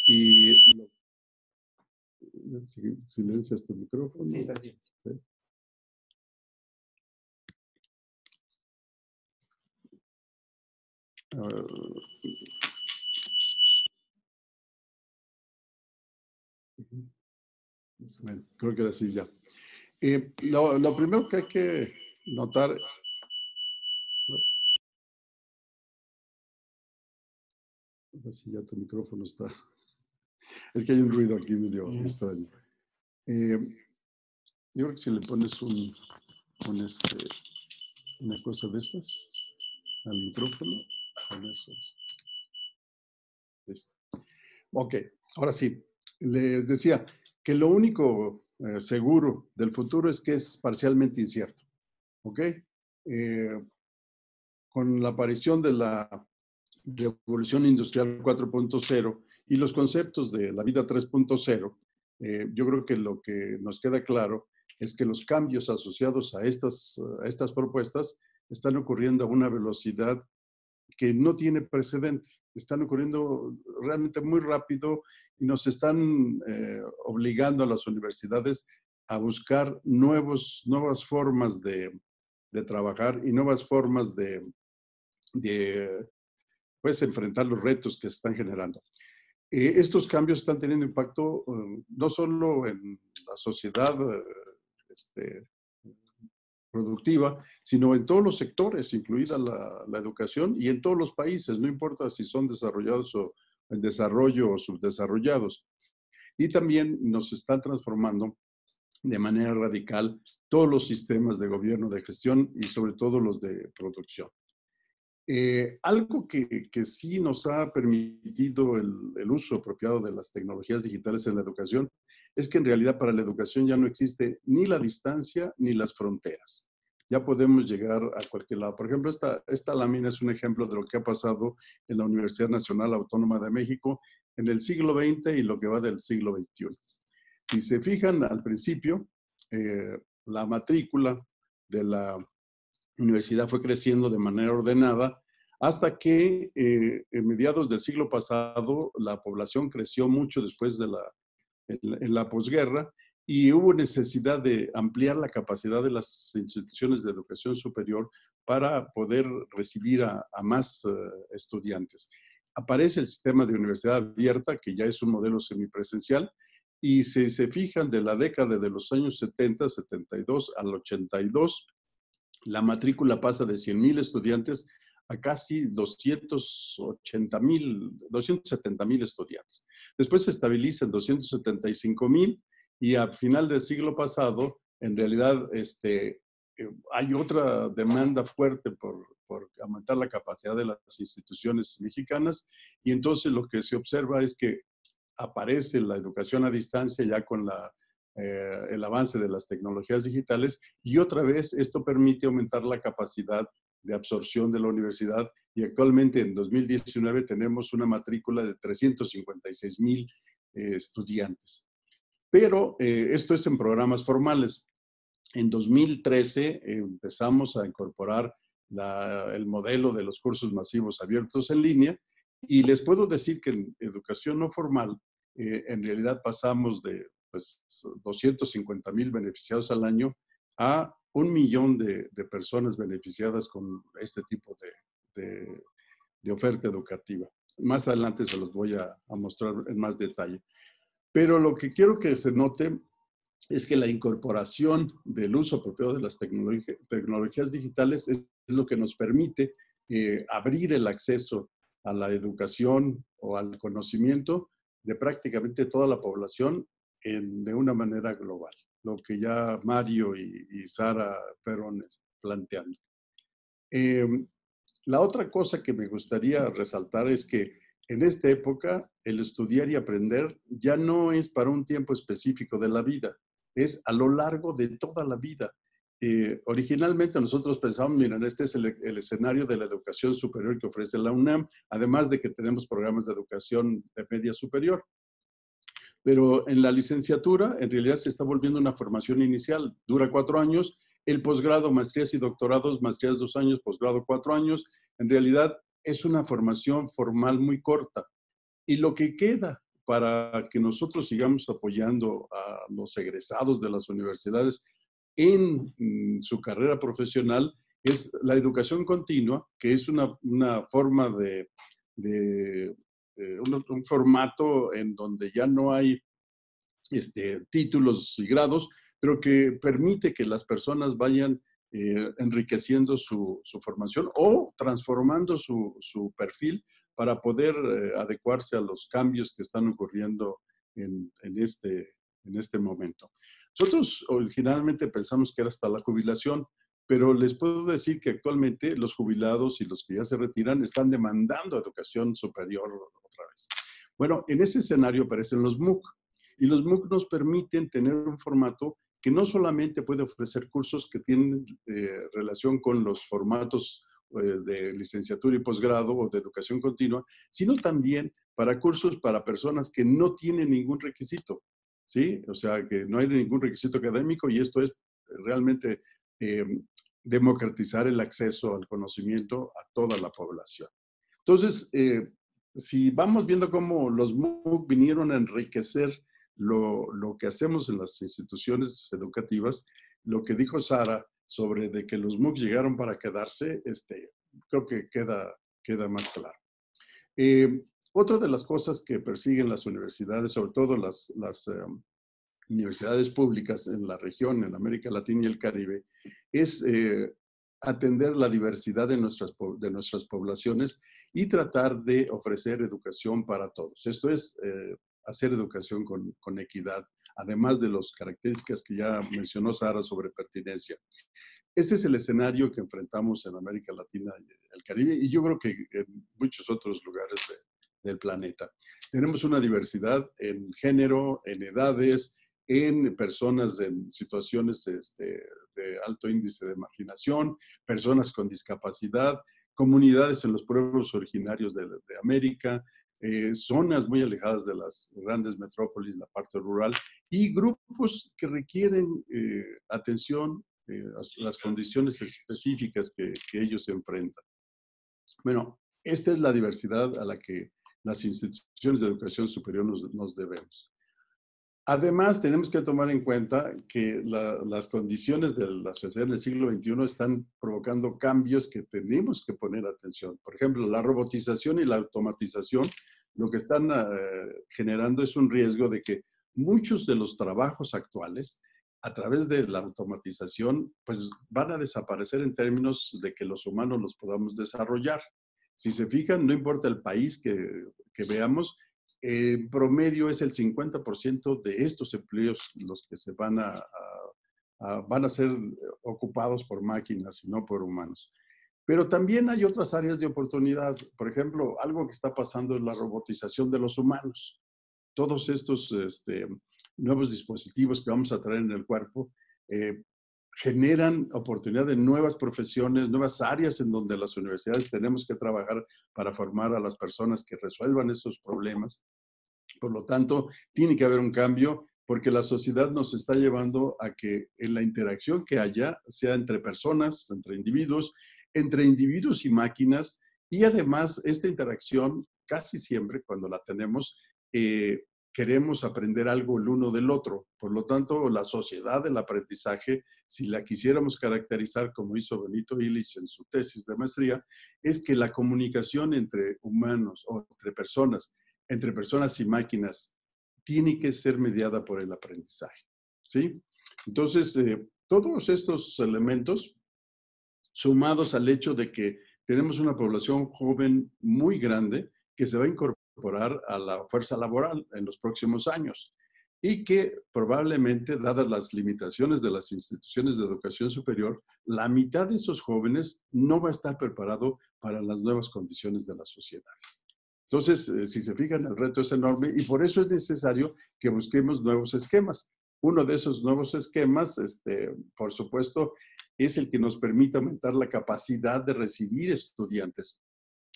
[SPEAKER 4] Y ¿silencias tu micrófono?
[SPEAKER 2] Sí, está bien.
[SPEAKER 4] ¿Sí? Bueno, creo que ahora sí ya. Lo primero que hay que notar, a ver si ya tu micrófono está, es que hay un ruido aquí medio extraño. Yo creo que si le pones una cosa de estas al micrófono, con eso. Listo. Ok, ahora sí, les decía que lo único seguro del futuro es que es parcialmente incierto. ¿Ok? Con la aparición de la Revolución Industrial 4.0 y los conceptos de la vida 3.0, yo creo que lo que nos queda claro es que los cambios asociados a estas propuestas están ocurriendo a una velocidad que no tiene precedente. Están ocurriendo realmente muy rápido y nos están obligando a las universidades a buscar nuevas formas de trabajar y nuevas formas de pues, enfrentar los retos que se están generando. Estos cambios están teniendo impacto no solo en la sociedad productiva, sino en todos los sectores, incluida la educación, y en todos los países, no importa si son desarrollados o en desarrollo o subdesarrollados. Y también nos están transformando de manera radical todos los sistemas de gobierno, de gestión y sobre todo los de producción. Algo que sí nos ha permitido el uso apropiado de las tecnologías digitales en la educación es que en realidad para la educación ya no existe ni la distancia ni las fronteras. Ya podemos llegar a cualquier lado. Por ejemplo, esta lámina es un ejemplo de lo que ha pasado en la Universidad Nacional Autónoma de México en el siglo XX y lo que va del siglo XXI. Si se fijan al principio, la matrícula de la universidad fue creciendo de manera ordenada hasta que en mediados del siglo pasado la población creció mucho después de en la posguerra y hubo necesidad de ampliar la capacidad de las instituciones de educación superior para poder recibir a más estudiantes. Aparece el sistema de universidad abierta, que ya es un modelo semipresencial, y si se fijan de la década de los años 70, 72 al 82, la matrícula pasa de 100,000 estudiantes a casi 270,000 estudiantes. Después se estabiliza en 275,000 y a final del siglo pasado, en realidad, hay otra demanda fuerte por aumentar la capacidad de las instituciones mexicanas y entonces lo que se observa es que aparece la educación a distancia ya con el avance de las tecnologías digitales y otra vez esto permite aumentar la capacidad de absorción de la universidad y actualmente en 2019 tenemos una matrícula de 356,000 estudiantes. Pero esto es en programas formales. En 2013 empezamos a incorporar el modelo de los cursos masivos abiertos en línea y les puedo decir que en educación no formal en realidad pasamos de 250,000 beneficiados al año a 1 millón de personas beneficiadas con este tipo de oferta educativa. Más adelante se los voy a mostrar en más detalle. Pero lo que quiero que se note es que la incorporación del uso apropiado de las tecnologías digitales es lo que nos permite abrir el acceso a la educación o al conocimiento de prácticamente toda la población de una manera global, lo que ya Mario y Sara fueron planteando. La otra cosa que me gustaría resaltar es que en esta época el estudiar y aprender ya no es para un tiempo específico de la vida, es a lo largo de toda la vida. Originalmente nosotros pensamos, miren, este es el escenario de la educación superior que ofrece la UNAM, además de que tenemos programas de educación de media superior. Pero en la licenciatura, en realidad se está volviendo una formación inicial, dura 4 años, el posgrado, maestrías y doctorados, maestrías 2 años, posgrado 4 años, en realidad es una formación formal muy corta. Y lo que queda para que nosotros sigamos apoyando a los egresados de las universidades en su carrera profesional es la educación continua, que es una forma un formato en donde ya no hay títulos y grados, pero que permite que las personas vayan enriqueciendo su formación o transformando su perfil para poder adecuarse a los cambios que están ocurriendo en este momento. Nosotros originalmente pensamos que era hasta la jubilación, pero les puedo decir que actualmente los jubilados y los que ya se retiran están demandando educación superior otra vez. Bueno, en ese escenario aparecen los MOOC. Y los MOOC nos permiten tener un formato que no solamente puede ofrecer cursos que tienen relación con los formatos de licenciatura y posgrado o de educación continua, sino también para cursos para personas que no tienen ningún requisito, ¿sí? O sea, que no hay ningún requisito académico y esto es realmente democratizar el acceso al conocimiento a toda la población. Entonces, si vamos viendo cómo los MOOC vinieron a enriquecer lo que hacemos en las instituciones educativas, lo que dijo Sara sobre de que los MOOC llegaron para quedarse, creo que queda más claro. Otra de las cosas que persiguen las universidades, sobre todo las universidades públicas en la región, en América Latina y el Caribe, es atender la diversidad de nuestras poblaciones y tratar de ofrecer educación para todos. Esto es hacer educación con equidad, además de las características que ya mencionó Sara sobre pertinencia. Este es el escenario que enfrentamos en América Latina y el Caribe, y yo creo que en muchos otros lugares del planeta. Tenemos una diversidad en género, en edades, en personas en situaciones de alto índice de marginación, personas con discapacidad, comunidades en los pueblos originarios de América, zonas muy alejadas de las grandes metrópolis, la parte rural, y grupos que requieren atención a las condiciones específicas que ellos enfrentan. Bueno, esta es la diversidad a la que las instituciones de educación superior nos debemos. Además, tenemos que tomar en cuenta que las condiciones de la sociedad en el siglo XXI están provocando cambios que tenemos que poner atención. Por ejemplo, la robotización y la automatización lo que están generando es un riesgo de que muchos de los trabajos actuales, a través de la automatización, pues van a desaparecer en términos de que los humanos los podamos desarrollar. Si se fijan, no importa el país que veamos, en promedio es el 50% de estos empleos los que se van a ser ocupados por máquinas y no por humanos. Pero también hay otras áreas de oportunidad. Por ejemplo, algo que está pasando es la robotización de los humanos. Todos estos nuevos dispositivos que vamos a traer en el cuerpo generan oportunidad de nuevas profesiones, nuevas áreas en donde las universidades tenemos que trabajar para formar a las personas que resuelvan estos problemas. Por lo tanto, tiene que haber un cambio porque la sociedad nos está llevando a que en la interacción que haya sea entre personas, entre individuos y máquinas, y además esta interacción casi siempre cuando la tenemos queremos aprender algo el uno del otro. Por lo tanto, la sociedad del aprendizaje, si la quisiéramos caracterizar como hizo Benito Illich en su tesis de maestría, es que la comunicación entre humanos o entre personas y máquinas, tiene que ser mediada por el aprendizaje, ¿sí? Entonces, todos estos elementos, sumados al hecho de que tenemos una población joven muy grande que se va a incorporar a la fuerza laboral en los próximos años y que probablemente, dadas las limitaciones de las instituciones de educación superior, la mitad de esos jóvenes no va a estar preparado para las nuevas condiciones de las sociedades. Entonces, si se fijan, el reto es enorme y por eso es necesario que busquemos nuevos esquemas. Uno de esos nuevos esquemas, por supuesto, es el que nos permite aumentar la capacidad de recibir estudiantes.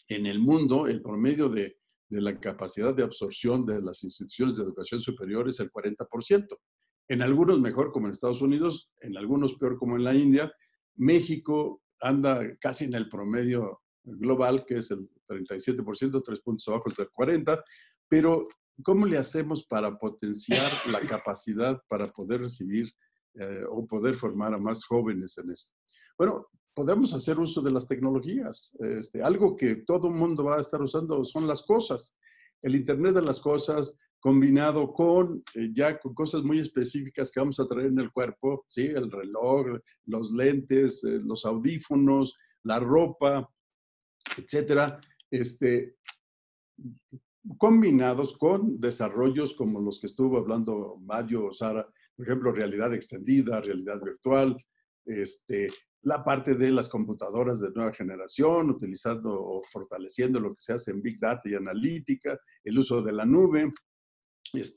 [SPEAKER 4] En el mundo, el promedio de la capacidad de absorción de las instituciones de educación superior es el 40%. En algunos mejor, como en Estados Unidos, en algunos peor, como en la India. México anda casi en el promedio global, que es el 37%, 3 puntos abajo del 40%, pero ¿cómo le hacemos para potenciar la capacidad para poder recibir o poder formar a más jóvenes en esto? Bueno, podemos hacer uso de las tecnologías. Algo que todo el mundo va a estar usando son las cosas. El Internet de las cosas combinado con ya con cosas muy específicas que vamos a traer en el cuerpo, ¿sí? El reloj, los lentes, los audífonos, la ropa, etcétera, combinados con desarrollos como los que estuvo hablando Mario o Sara, por ejemplo, realidad extendida, realidad virtual, la parte de las computadoras de nueva generación, utilizando o fortaleciendo lo que se hace en Big Data y analítica, el uso de la nube,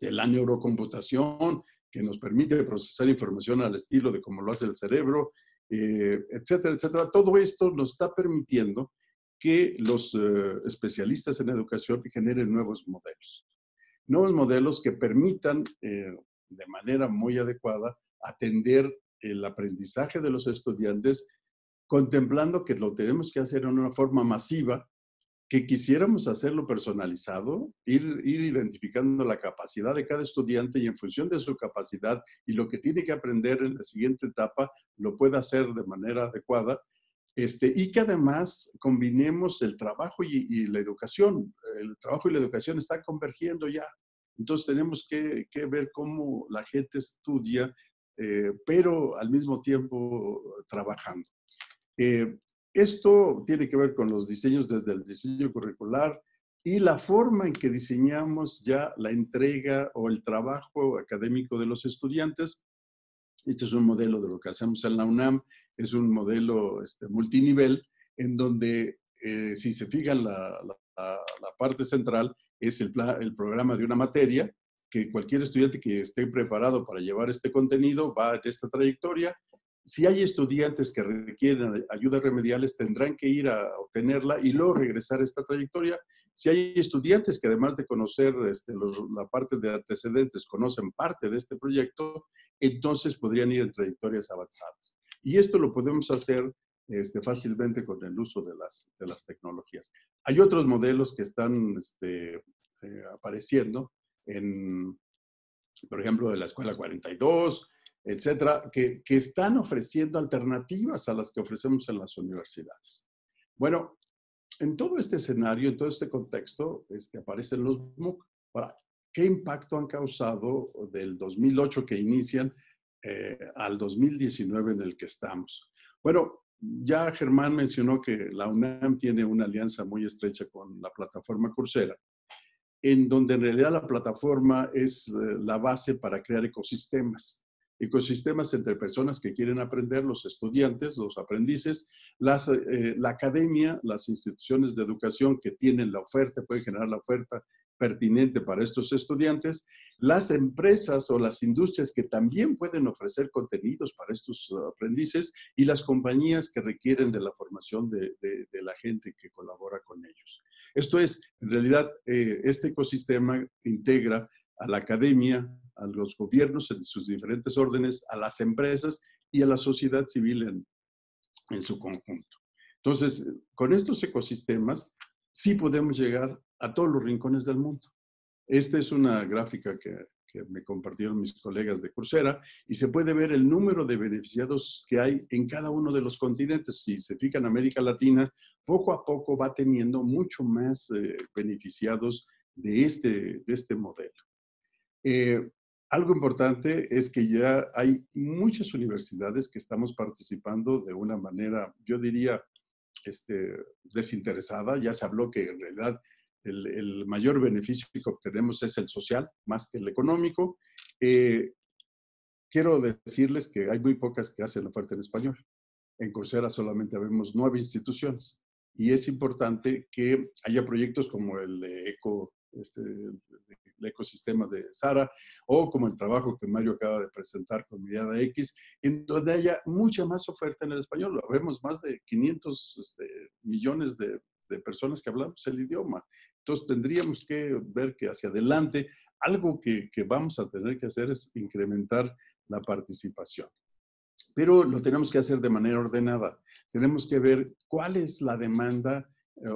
[SPEAKER 4] la neurocomputación, que nos permite procesar información al estilo de cómo lo hace el cerebro, etcétera, etcétera. Todo esto nos está permitiendo que los especialistas en educación generen nuevos modelos que permitan de manera muy adecuada atender el aprendizaje de los estudiantes, contemplando que lo tenemos que hacer en una forma masiva, que quisiéramos hacerlo personalizado, ir identificando la capacidad de cada estudiante y en función de su capacidad y lo que tiene que aprender en la siguiente etapa, lo pueda hacer de manera adecuada, y que además combinemos el trabajo y la educación. El trabajo y la educación están convergiendo ya. Entonces tenemos que ver cómo la gente estudia, pero al mismo tiempo trabajando. Esto tiene que ver con los diseños desde el diseño curricular y la forma en que diseñamos ya la entrega o el trabajo académico de los estudiantes. Este es un modelo de lo que hacemos en la UNAM, es un modelo multinivel en donde, si se fijan, la parte central es el programa de una materia, que cualquier estudiante que esté preparado para llevar este contenido va en esta trayectoria. Si hay estudiantes que requieren ayudas remediales, tendrán que ir a obtenerla y luego regresar a esta trayectoria. Si hay estudiantes que además de conocer la parte de antecedentes, conocen parte de este proyecto, entonces podrían ir en trayectorias avanzadas. Y esto lo podemos hacer fácilmente con el uso de las tecnologías. Hay otros modelos que están apareciendo, por ejemplo, de la Escuela 42, etcétera, que están ofreciendo alternativas a las que ofrecemos en las universidades. Bueno, en todo este escenario, en todo este contexto, aparecen los MOOC. Ahora, ¿qué impacto han causado del 2008 que inician al 2019 en el que estamos? Bueno, ya Germán mencionó que la UNAM tiene una alianza muy estrecha con la plataforma Coursera, en donde en realidad la plataforma es la base para crear ecosistemas entre personas que quieren aprender, los estudiantes, los aprendices, la academia, las instituciones de educación que tienen la oferta, pueden generar la oferta pertinente para estos estudiantes, las empresas o las industrias que también pueden ofrecer contenidos para estos aprendices y las compañías que requieren de la formación de la gente que colabora con ellos. Esto es, en realidad, este ecosistema integra a la academia, a los gobiernos en sus diferentes órdenes, a las empresas y a la sociedad civil en su conjunto. Entonces, con estos ecosistemas, sí podemos llegar a todos los rincones del mundo. Esta es una gráfica que me compartieron mis colegas de Coursera y se puede ver el número de beneficiados que hay en cada uno de los continentes. Si se fijan, América Latina poco a poco va teniendo mucho más beneficiados de este modelo. Algo importante es que ya hay muchas universidades que estamos participando de una manera, yo diría, desinteresada. Ya se habló que en realidad el mayor beneficio que obtenemos es el social, más que el económico. Quiero decirles que hay muy pocas que hacen la oferta en español. En Coursera solamente vemos 9 instituciones y es importante que haya proyectos como el de el ecosistema de Sara, o como el trabajo que Mario acaba de presentar con Mirada X, en donde haya mucha más oferta en el español. Vemos más de 500 millones de personas que hablamos el idioma. Entonces tendríamos que ver que hacia adelante algo que vamos a tener que hacer es incrementar la participación. Pero lo tenemos que hacer de manera ordenada. Tenemos que ver cuál es la demanda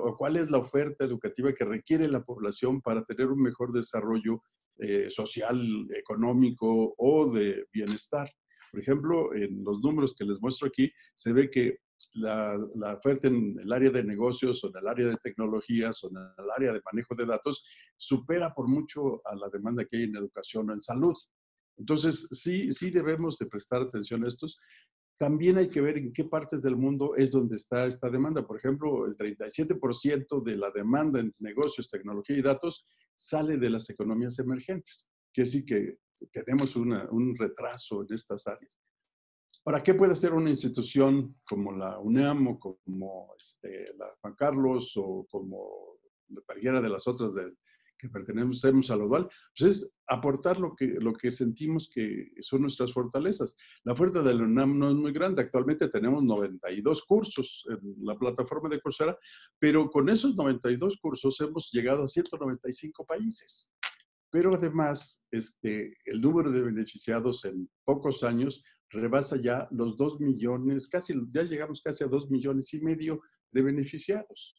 [SPEAKER 4] o cuál es la oferta educativa que requiere la población para tener un mejor desarrollo social, económico o de bienestar. Por ejemplo, en los números que les muestro aquí, se ve que la oferta en el área de negocios o en el área de tecnologías o en el área de manejo de datos supera por mucho a la demanda que hay en educación o en salud. Entonces, sí debemos de prestar atención a estos. También hay que ver en qué partes del mundo es donde está esta demanda. Por ejemplo, el 37% de la demanda en negocios, tecnología y datos sale de las economías emergentes. Quiere decir que tenemos un retraso en estas áreas. ¿Para qué puede ser una institución como la UNAM o como la Juan Carlos o como cualquiera de las otras que pertenecemos a la UDAL? Pues es aportar lo que sentimos que son nuestras fortalezas. La oferta de la UNAM no es muy grande. Actualmente tenemos 92 cursos en la plataforma de Coursera, pero con esos 92 cursos hemos llegado a 195 países. Pero además, el número de beneficiados en pocos años rebasa ya los 2 millones, ya llegamos casi a 2,5 millones de beneficiados.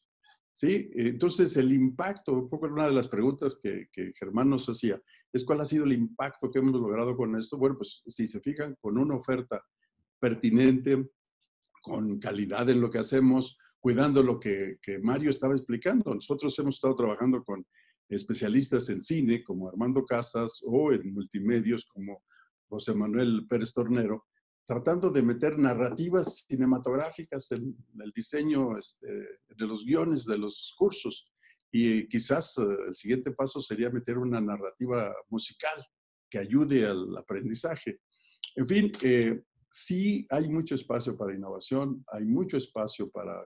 [SPEAKER 4] ¿Sí? Entonces, el impacto, un poco una de las preguntas que Germán nos hacía, es cuál ha sido el impacto que hemos logrado con esto. Bueno, pues si se fijan, con una oferta pertinente, con calidad en lo que hacemos, cuidando lo que Mario estaba explicando. Nosotros hemos estado trabajando con especialistas en cine, como Armando Casas, o en multimedios, como José Manuel Pérez Tornero, tratando de meter narrativas cinematográficas en el diseño de los guiones de los cursos. Y quizás el siguiente paso sería meter una narrativa musical que ayude al aprendizaje. En fin, sí hay mucho espacio para innovación, hay mucho espacio para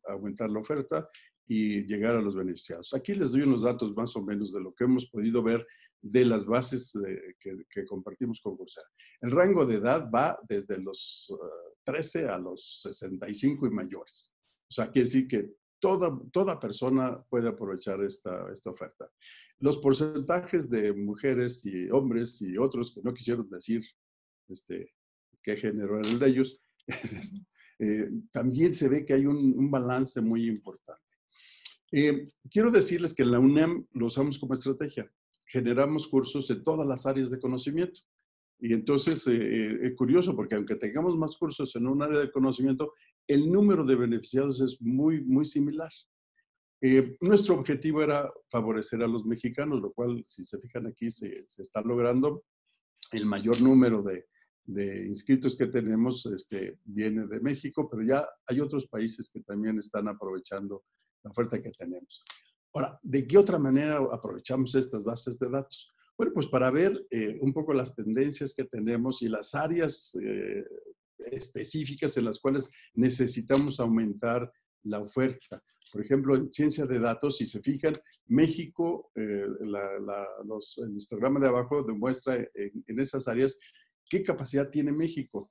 [SPEAKER 4] aumentar la oferta y llegar a los beneficiados. Aquí les doy unos datos más o menos de lo que hemos podido ver de las bases que compartimos con Coursera. El rango de edad va desde los 13 a los 65 y mayores. O sea, quiere decir que toda persona puede aprovechar esta oferta. Los porcentajes de mujeres y hombres y otros que no quisieron decir qué género era el de ellos, también se ve que hay un balance muy importante. Quiero decirles que en la UNAM lo usamos como estrategia. Generamos cursos en todas las áreas de conocimiento. Y entonces, es curioso porque aunque tengamos más cursos en un área de conocimiento, el número de beneficiados es muy, muy similar. Nuestro objetivo era favorecer a los mexicanos, lo cual, si se fijan aquí, se está logrando. El mayor número de inscritos que tenemos viene de México, pero ya hay otros países que también están aprovechando la oferta que tenemos. Ahora, ¿de qué otra manera aprovechamos estas bases de datos? Bueno, pues para ver un poco las tendencias que tenemos y las áreas específicas en las cuales necesitamos aumentar la oferta. Por ejemplo, en ciencia de datos, si se fijan, México, el histograma de abajo demuestra en esas áreas qué capacidad tiene México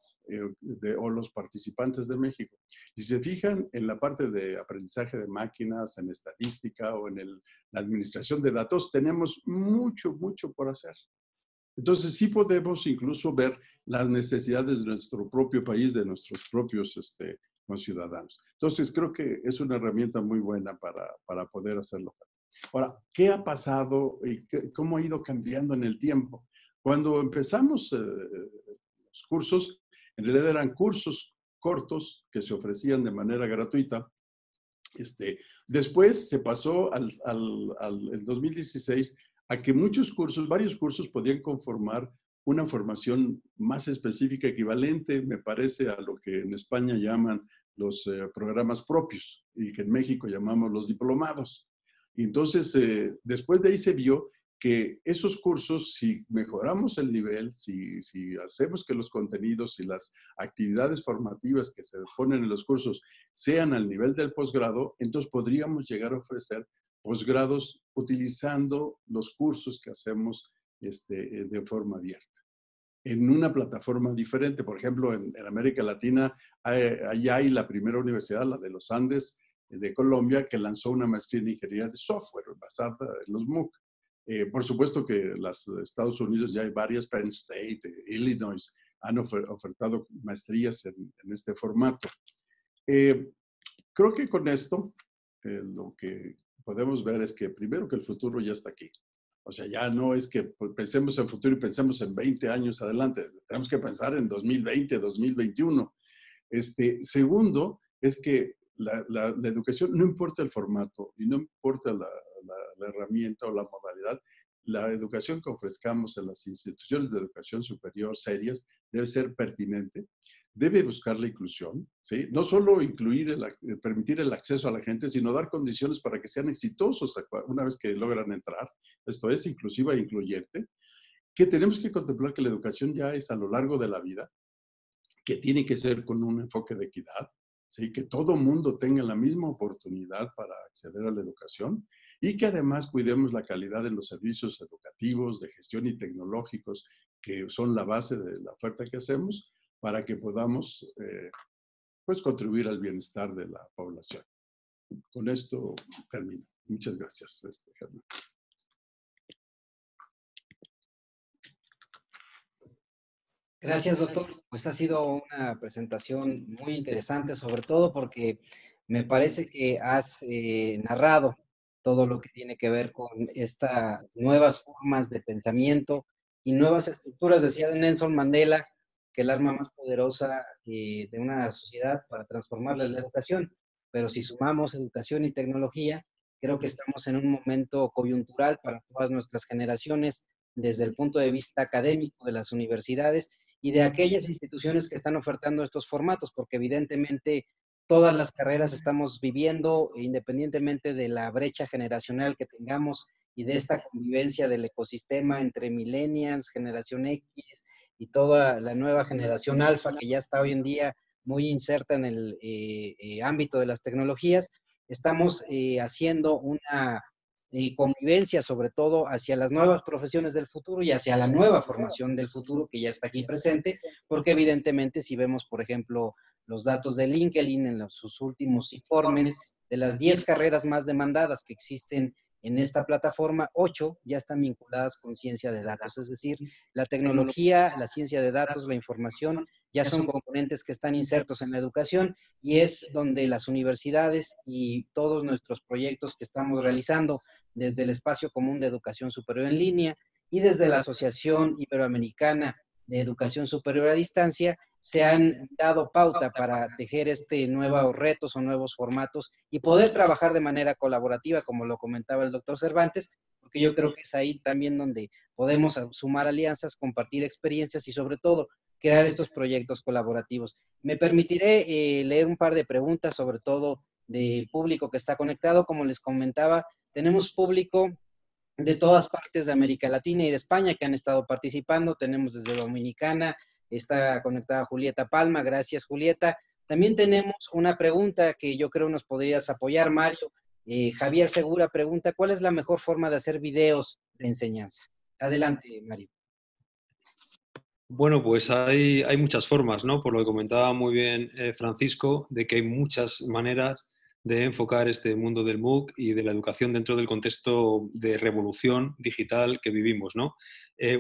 [SPEAKER 4] o los participantes de México. Si se fijan en la parte de aprendizaje de máquinas, en estadística o en la administración de datos, tenemos mucho, mucho por hacer. Entonces, sí podemos incluso ver las necesidades de nuestro propio país, de nuestros propios ciudadanos. Entonces, creo que es una herramienta muy buena para poder hacerlo. Ahora, ¿qué ha pasado y cómo ha ido cambiando en el tiempo? Cuando empezamos los cursos, en realidad eran cursos cortos que se ofrecían de manera gratuita. Después se pasó al 2016 a que varios cursos podían conformar una formación más específica, equivalente, me parece, a lo que en España llaman los programas propios y que en México llamamos los diplomados. Y entonces, después de ahí se vio que esos cursos, si mejoramos el nivel, si hacemos que los contenidos y las actividades formativas que se ponen en los cursos sean al nivel del posgrado, entonces podríamos llegar a ofrecer posgrados utilizando los cursos que hacemos de forma abierta. En una plataforma diferente, por ejemplo, en América Latina, allá hay la primera universidad, la de los Andes de Colombia, que lanzó una maestría en ingeniería de software basada en los MOOC. Por supuesto que los Estados Unidos ya hay varias, Penn State, Illinois, han ofertado maestrías en este formato. Creo que con esto lo que podemos ver es que primero que el futuro ya está aquí. O sea, ya no es que pensemos en futuro y pensemos en 20 años adelante. Tenemos que pensar en 2020, 2021. Segundo, es que la educación, no importa el formato y no importa la herramienta o la modalidad, la educación que ofrezcamos en las instituciones de educación superior serias debe ser pertinente, debe buscar la inclusión, ¿sí? No solo permitir el acceso a la gente, sino dar condiciones para que sean exitosos una vez que logran entrar. Esto es inclusiva e incluyente, que tenemos que contemplar que la educación ya es a lo largo de la vida, que tiene que ser con un enfoque de equidad, ¿sí? Que todo mundo tenga la misma oportunidad para acceder a la educación y que además cuidemos la calidad de los servicios educativos, de gestión y tecnológicos, que son la base de la oferta que hacemos, para que podamos pues contribuir al bienestar de la población. Con esto termino. Muchas gracias, Germán.
[SPEAKER 2] Gracias, doctor. Pues ha sido una presentación muy interesante, sobre todo porque me parece que has narrado todo lo que tiene que ver con estas nuevas formas de pensamiento y nuevas estructuras. Decía Nelson Mandela que el arma más poderosa de una sociedad para transformarla es la educación, pero si sumamos educación y tecnología, creo que estamos en un momento coyuntural para todas nuestras generaciones desde el punto de vista académico de las universidades y de aquellas instituciones que están ofertando estos formatos, porque evidentemente todas las carreras estamos viviendo, independientemente de la brecha generacional que tengamos y de esta convivencia del ecosistema entre millennials, generación X y toda la nueva generación alfa que ya está hoy en día muy inserta en el ámbito de las tecnologías, estamos haciendo una convivencia sobre todo hacia las nuevas profesiones del futuro y hacia la nueva formación del futuro que ya está aquí presente, porque evidentemente si vemos, por ejemplo, los datos de LinkedIn en sus últimos informes, de las 10 carreras más demandadas que existen en esta plataforma, 8 ya están vinculadas con ciencia de datos, es decir, la tecnología, la ciencia de datos, la información, ya son componentes que están insertos en la educación y es donde las universidades y todos nuestros proyectos que estamos realizando desde el Espacio Común de Educación Superior en Línea y desde la Asociación Iberoamericana de Educación Superior a Distancia, se han dado pauta para tejer nuevos retos o nuevos formatos y poder trabajar de manera colaborativa, como lo comentaba el doctor Cervantes, porque yo creo que es ahí también donde podemos sumar alianzas, compartir experiencias y sobre todo crear estos proyectos colaborativos. Me permitiré leer un par de preguntas, sobre todo del público que está conectado. Como les comentaba, tenemos público de todas partes de América Latina y de España que han estado participando. Tenemos desde Dominicana, está conectada Julieta Palma. Gracias, Julieta. También tenemos una pregunta que yo creo nos podrías apoyar, Mario. Javier Segura pregunta, ¿cuál es la mejor forma de hacer videos de enseñanza? Adelante, Mario.
[SPEAKER 3] Bueno, pues hay muchas formas, ¿no? Por lo que comentaba muy bien Francisco, de que hay muchas maneras de enfocar este mundo del MOOC y de la educación dentro del contexto de revolución digital que vivimos, ¿no?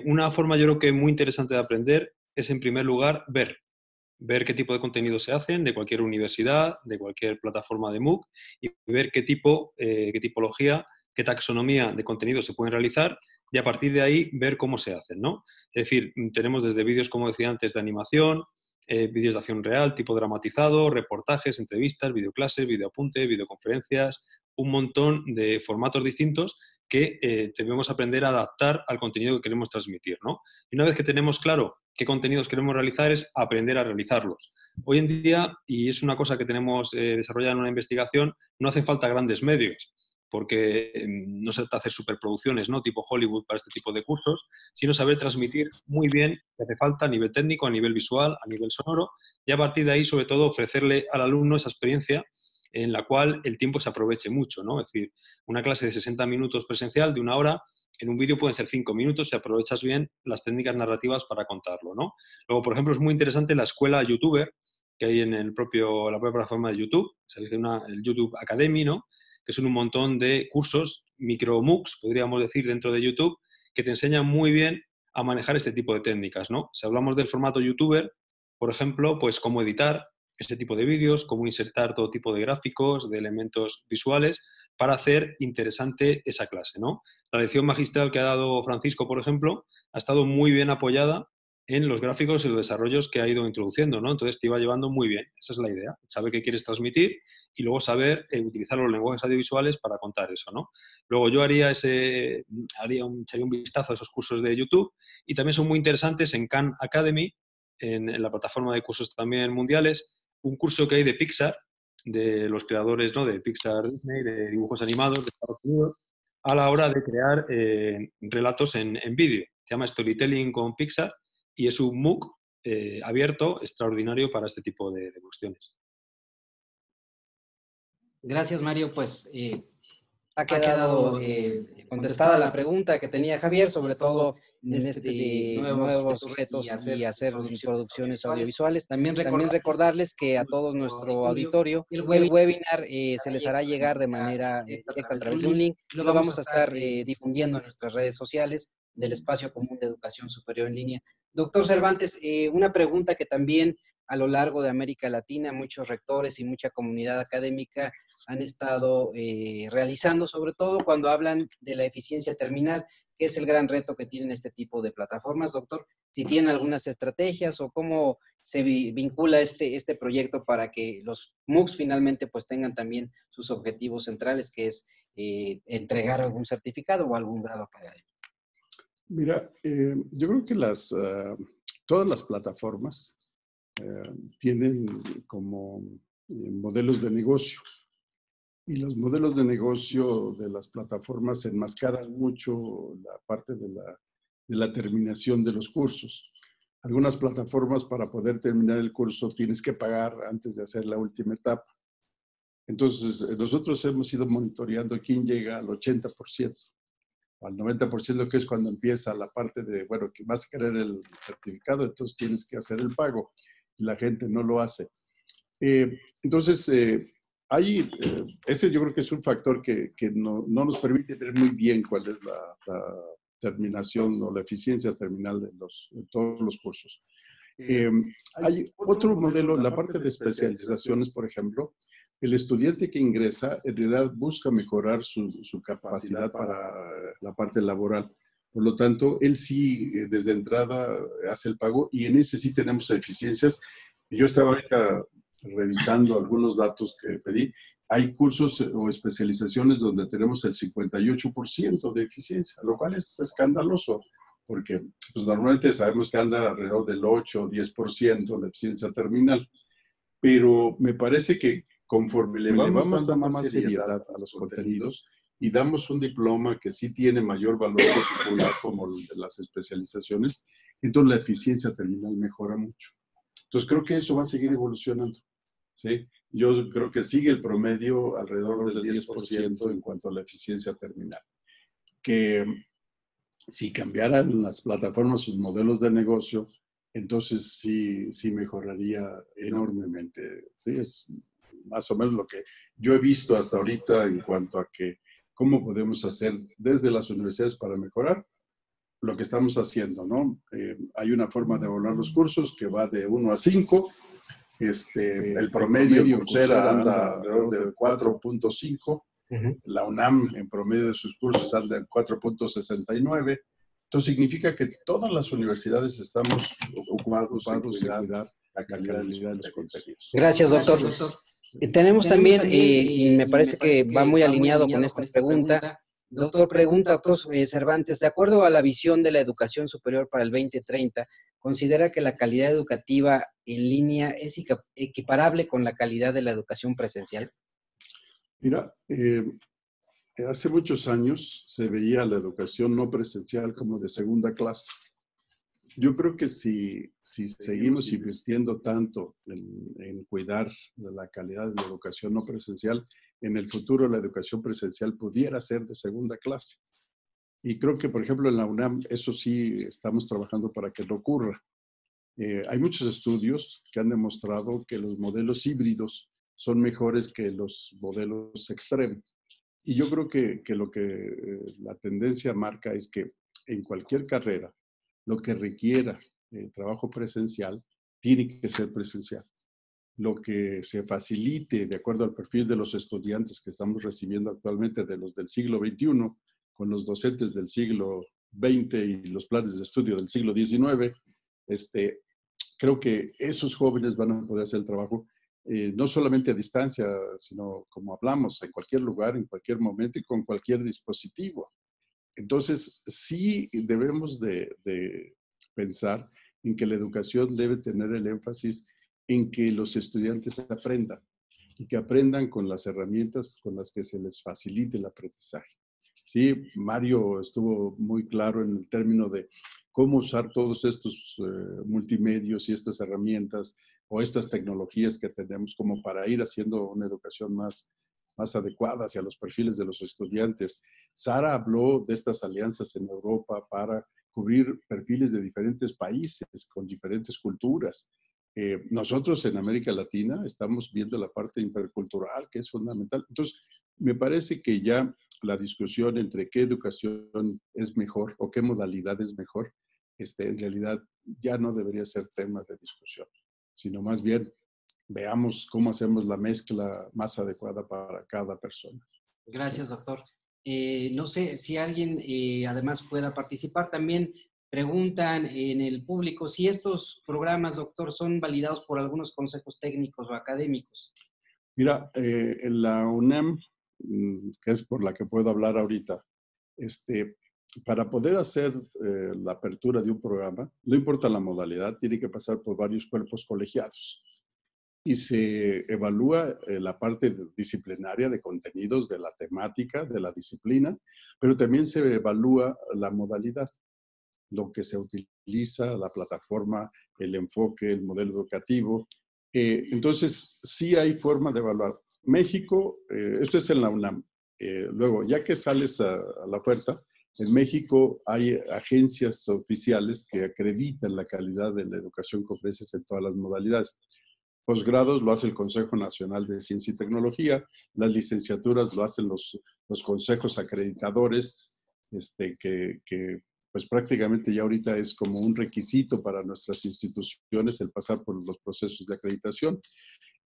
[SPEAKER 3] Una forma yo creo que muy interesante de aprender es, en primer lugar, ver qué tipo de contenidos se hacen de cualquier universidad, de cualquier plataforma de MOOC y ver qué tipología, qué taxonomía de contenidos se pueden realizar y a partir de ahí ver cómo se hacen, ¿no? Es decir, tenemos desde vídeos, como decía antes, de animación, vídeos de acción real, tipo dramatizado, reportajes, entrevistas, videoclases, videoapuntes, videoconferencias, un montón de formatos distintos que debemos aprender a adaptar al contenido que queremos transmitir, ¿no? Y una vez que tenemos claro qué contenidos queremos realizar, es aprender a realizarlos. Hoy en día, y es una cosa que tenemos desarrollada en una investigación, no hace falta grandes medios, porque no se trata de hacer superproducciones, ¿no? Tipo Hollywood para este tipo de cursos, sino saber transmitir muy bien lo que hace falta a nivel técnico, a nivel visual, a nivel sonoro, y a partir de ahí, sobre todo, ofrecerle al alumno esa experiencia en la cual el tiempo se aproveche mucho, ¿no? Es decir, una clase de 60 minutos presencial, de 1 hora, en un vídeo pueden ser 5 minutos si aprovechas bien las técnicas narrativas para contarlo, ¿no? Luego, por ejemplo, es muy interesante la escuela YouTuber que hay en la propia plataforma de YouTube, el YouTube Academy, ¿no? Que son un montón de cursos, micro MOOCs, podríamos decir, dentro de YouTube, que te enseñan muy bien a manejar este tipo de técnicas, ¿no? Si hablamos del formato YouTuber, por ejemplo, pues cómo editar este tipo de vídeos, cómo insertar todo tipo de gráficos, de elementos visuales, para hacer interesante esa clase, ¿no? La lección magistral que ha dado Francisco, por ejemplo, ha estado muy bien apoyada en los gráficos y los desarrollos que ha ido introduciendo, ¿no? Entonces te iba llevando muy bien. Esa es la idea, saber qué quieres transmitir y luego saber utilizar los lenguajes audiovisuales para contar eso, ¿no? Luego yo echaría un vistazo a esos cursos de YouTube y también son muy interesantes en Khan Academy, en la plataforma de cursos también mundiales, un curso que hay de Pixar, de los creadores, ¿no? De Pixar, Disney, de dibujos animados de Estados Unidos, a la hora de crear relatos en vídeo. Se llama Storytelling con Pixar y es un MOOC abierto, extraordinario para este tipo de cuestiones.
[SPEAKER 2] Gracias, Mario. Pues ha quedado contestada la pregunta que tenía Javier, sobre todo en nuevos retos y hacer producciones audiovisuales. También recordarles que a todo nuestro auditorio el webinar se les hará llegar de manera directa a través de un link y lo vamos a estar difundiendo en nuestras redes sociales del Espacio Común de Educación Superior en Línea. Doctor Cervantes, una pregunta que también a lo largo de América Latina muchos rectores y mucha comunidad académica han estado realizando, sobre todo cuando hablan de la eficiencia terminal, que es el gran reto que tienen este tipo de plataformas. Doctor, si tienen algunas estrategias o cómo se vincula este proyecto para que los MOOCs finalmente pues tengan también sus objetivos centrales, que es entregar algún certificado o algún grado académico.
[SPEAKER 4] Mira, yo creo que todas las plataformas tienen como modelos de negocio. Y los modelos de negocio de las plataformas enmascaran mucho la parte de la terminación de los cursos. Algunas plataformas, para poder terminar el curso, tienes que pagar antes de hacer la última etapa. Entonces, nosotros hemos ido monitoreando quién llega al 80%, al 90%, que es cuando empieza la parte de, bueno, que vas a querer el certificado, entonces tienes que hacer el pago. Y la gente no lo hace. Entonces, ese yo creo que es un factor que no nos permite ver muy bien cuál es la terminación o la eficiencia terminal de todos los cursos. Hay otro modelo, la parte de especializaciones, por ejemplo. El estudiante que ingresa en realidad busca mejorar su capacidad para la parte laboral. Por lo tanto, él sí, desde entrada, hace el pago y en ese sí tenemos eficiencias. Yo estaba ahorita revisando algunos datos que pedí. Hay cursos o especializaciones donde tenemos el 58% de eficiencia, lo cual es escandaloso, porque pues, normalmente sabemos que anda alrededor del 8 o 10% de eficiencia terminal. Pero me parece que conforme le vamos dando más seriedad a los contenidos y damos un diploma que sí tiene mayor valor particular como el de las especializaciones, entonces la eficiencia terminal mejora mucho. Entonces creo que eso va a seguir evolucionando, ¿sí? Yo creo que sigue el promedio alrededor del 10% en cuanto a la eficiencia terminal. Que si cambiaran las plataformas sus modelos de negocio, entonces sí mejoraría enormemente. Sí, es más o menos lo que yo he visto hasta ahorita en cuanto a que cómo podemos hacer desde las universidades para mejorar lo que estamos haciendo, ¿no? Hay una forma de evaluar los cursos que va de 1 a 5. El promedio de Coursera anda alrededor de 4.5. La UNAM en promedio de sus cursos anda en 4.69. Entonces significa que todas las universidades estamos ocupados en cuidar la calidad de los contenidos.
[SPEAKER 2] Gracias, doctor. Tenemos también, y me parece que va muy alineado con esta pregunta, doctor Cervantes, de acuerdo a la visión de la educación superior para el 2030, ¿considera que la calidad educativa en línea es equiparable con la calidad de la educación presencial?
[SPEAKER 4] Mira, hace muchos años se veía la educación no presencial como de segunda clase. Yo creo que si seguimos invirtiendo tanto en cuidar la calidad de la educación no presencial, en el futuro la educación presencial pudiera ser de segunda clase. Y creo que, por ejemplo, en la UNAM, eso sí estamos trabajando para que no ocurra. Hay muchos estudios que han demostrado que los modelos híbridos son mejores que los modelos extremos. Y yo creo que lo que la tendencia marca es que en cualquier carrera, lo que requiera trabajo presencial, tiene que ser presencial. Lo que se facilite de acuerdo al perfil de los estudiantes que estamos recibiendo actualmente, de los del siglo XXI, con los docentes del siglo XX y los planes de estudio del siglo XIX, creo que esos jóvenes van a poder hacer el trabajo no solamente a distancia, sino como hablamos, en cualquier lugar, en cualquier momento y con cualquier dispositivo. Entonces, sí debemos de pensar en que la educación debe tener el énfasis en que los estudiantes aprendan y que aprendan con las herramientas con las que se les facilite el aprendizaje. Sí, Mario estuvo muy claro en el término de cómo usar todos estos multimedios y estas herramientas o estas tecnologías que tenemos como para ir haciendo una educación más adecuada hacia los perfiles de los estudiantes. Sara habló de estas alianzas en Europa para cubrir perfiles de diferentes países con diferentes culturas. Nosotros en América Latina estamos viendo la parte intercultural, que es fundamental. Entonces, me parece que ya la discusión entre qué educación es mejor o qué modalidad es mejor, en realidad ya no debería ser tema de discusión, sino más bien veamos cómo hacemos la mezcla más adecuada para cada persona.
[SPEAKER 2] Gracias, doctor. No sé si alguien además pueda participar. También preguntan en el público si estos programas, doctor, son validados por algunos consejos técnicos o académicos.
[SPEAKER 4] Mira, en la UNAM, que es por la que puedo hablar ahorita, para poder hacer la apertura de un programa, no importa la modalidad, tiene que pasar por varios cuerpos colegiados. Y se evalúa la parte disciplinaria de contenidos, de la temática, de la disciplina, pero también se evalúa la modalidad, lo que se utiliza, la plataforma, el enfoque, el modelo educativo. Entonces, sí hay forma de evaluar. México, esto es en la UNAM. Luego, ya que sales a la oferta, en México hay agencias oficiales que acreditan la calidad de la educación que ofreces en todas las modalidades. Posgrados lo hace el Consejo Nacional de Ciencia y Tecnología, las licenciaturas lo hacen los consejos acreditadores, que pues prácticamente ya ahorita es como un requisito para nuestras instituciones el pasar por los procesos de acreditación.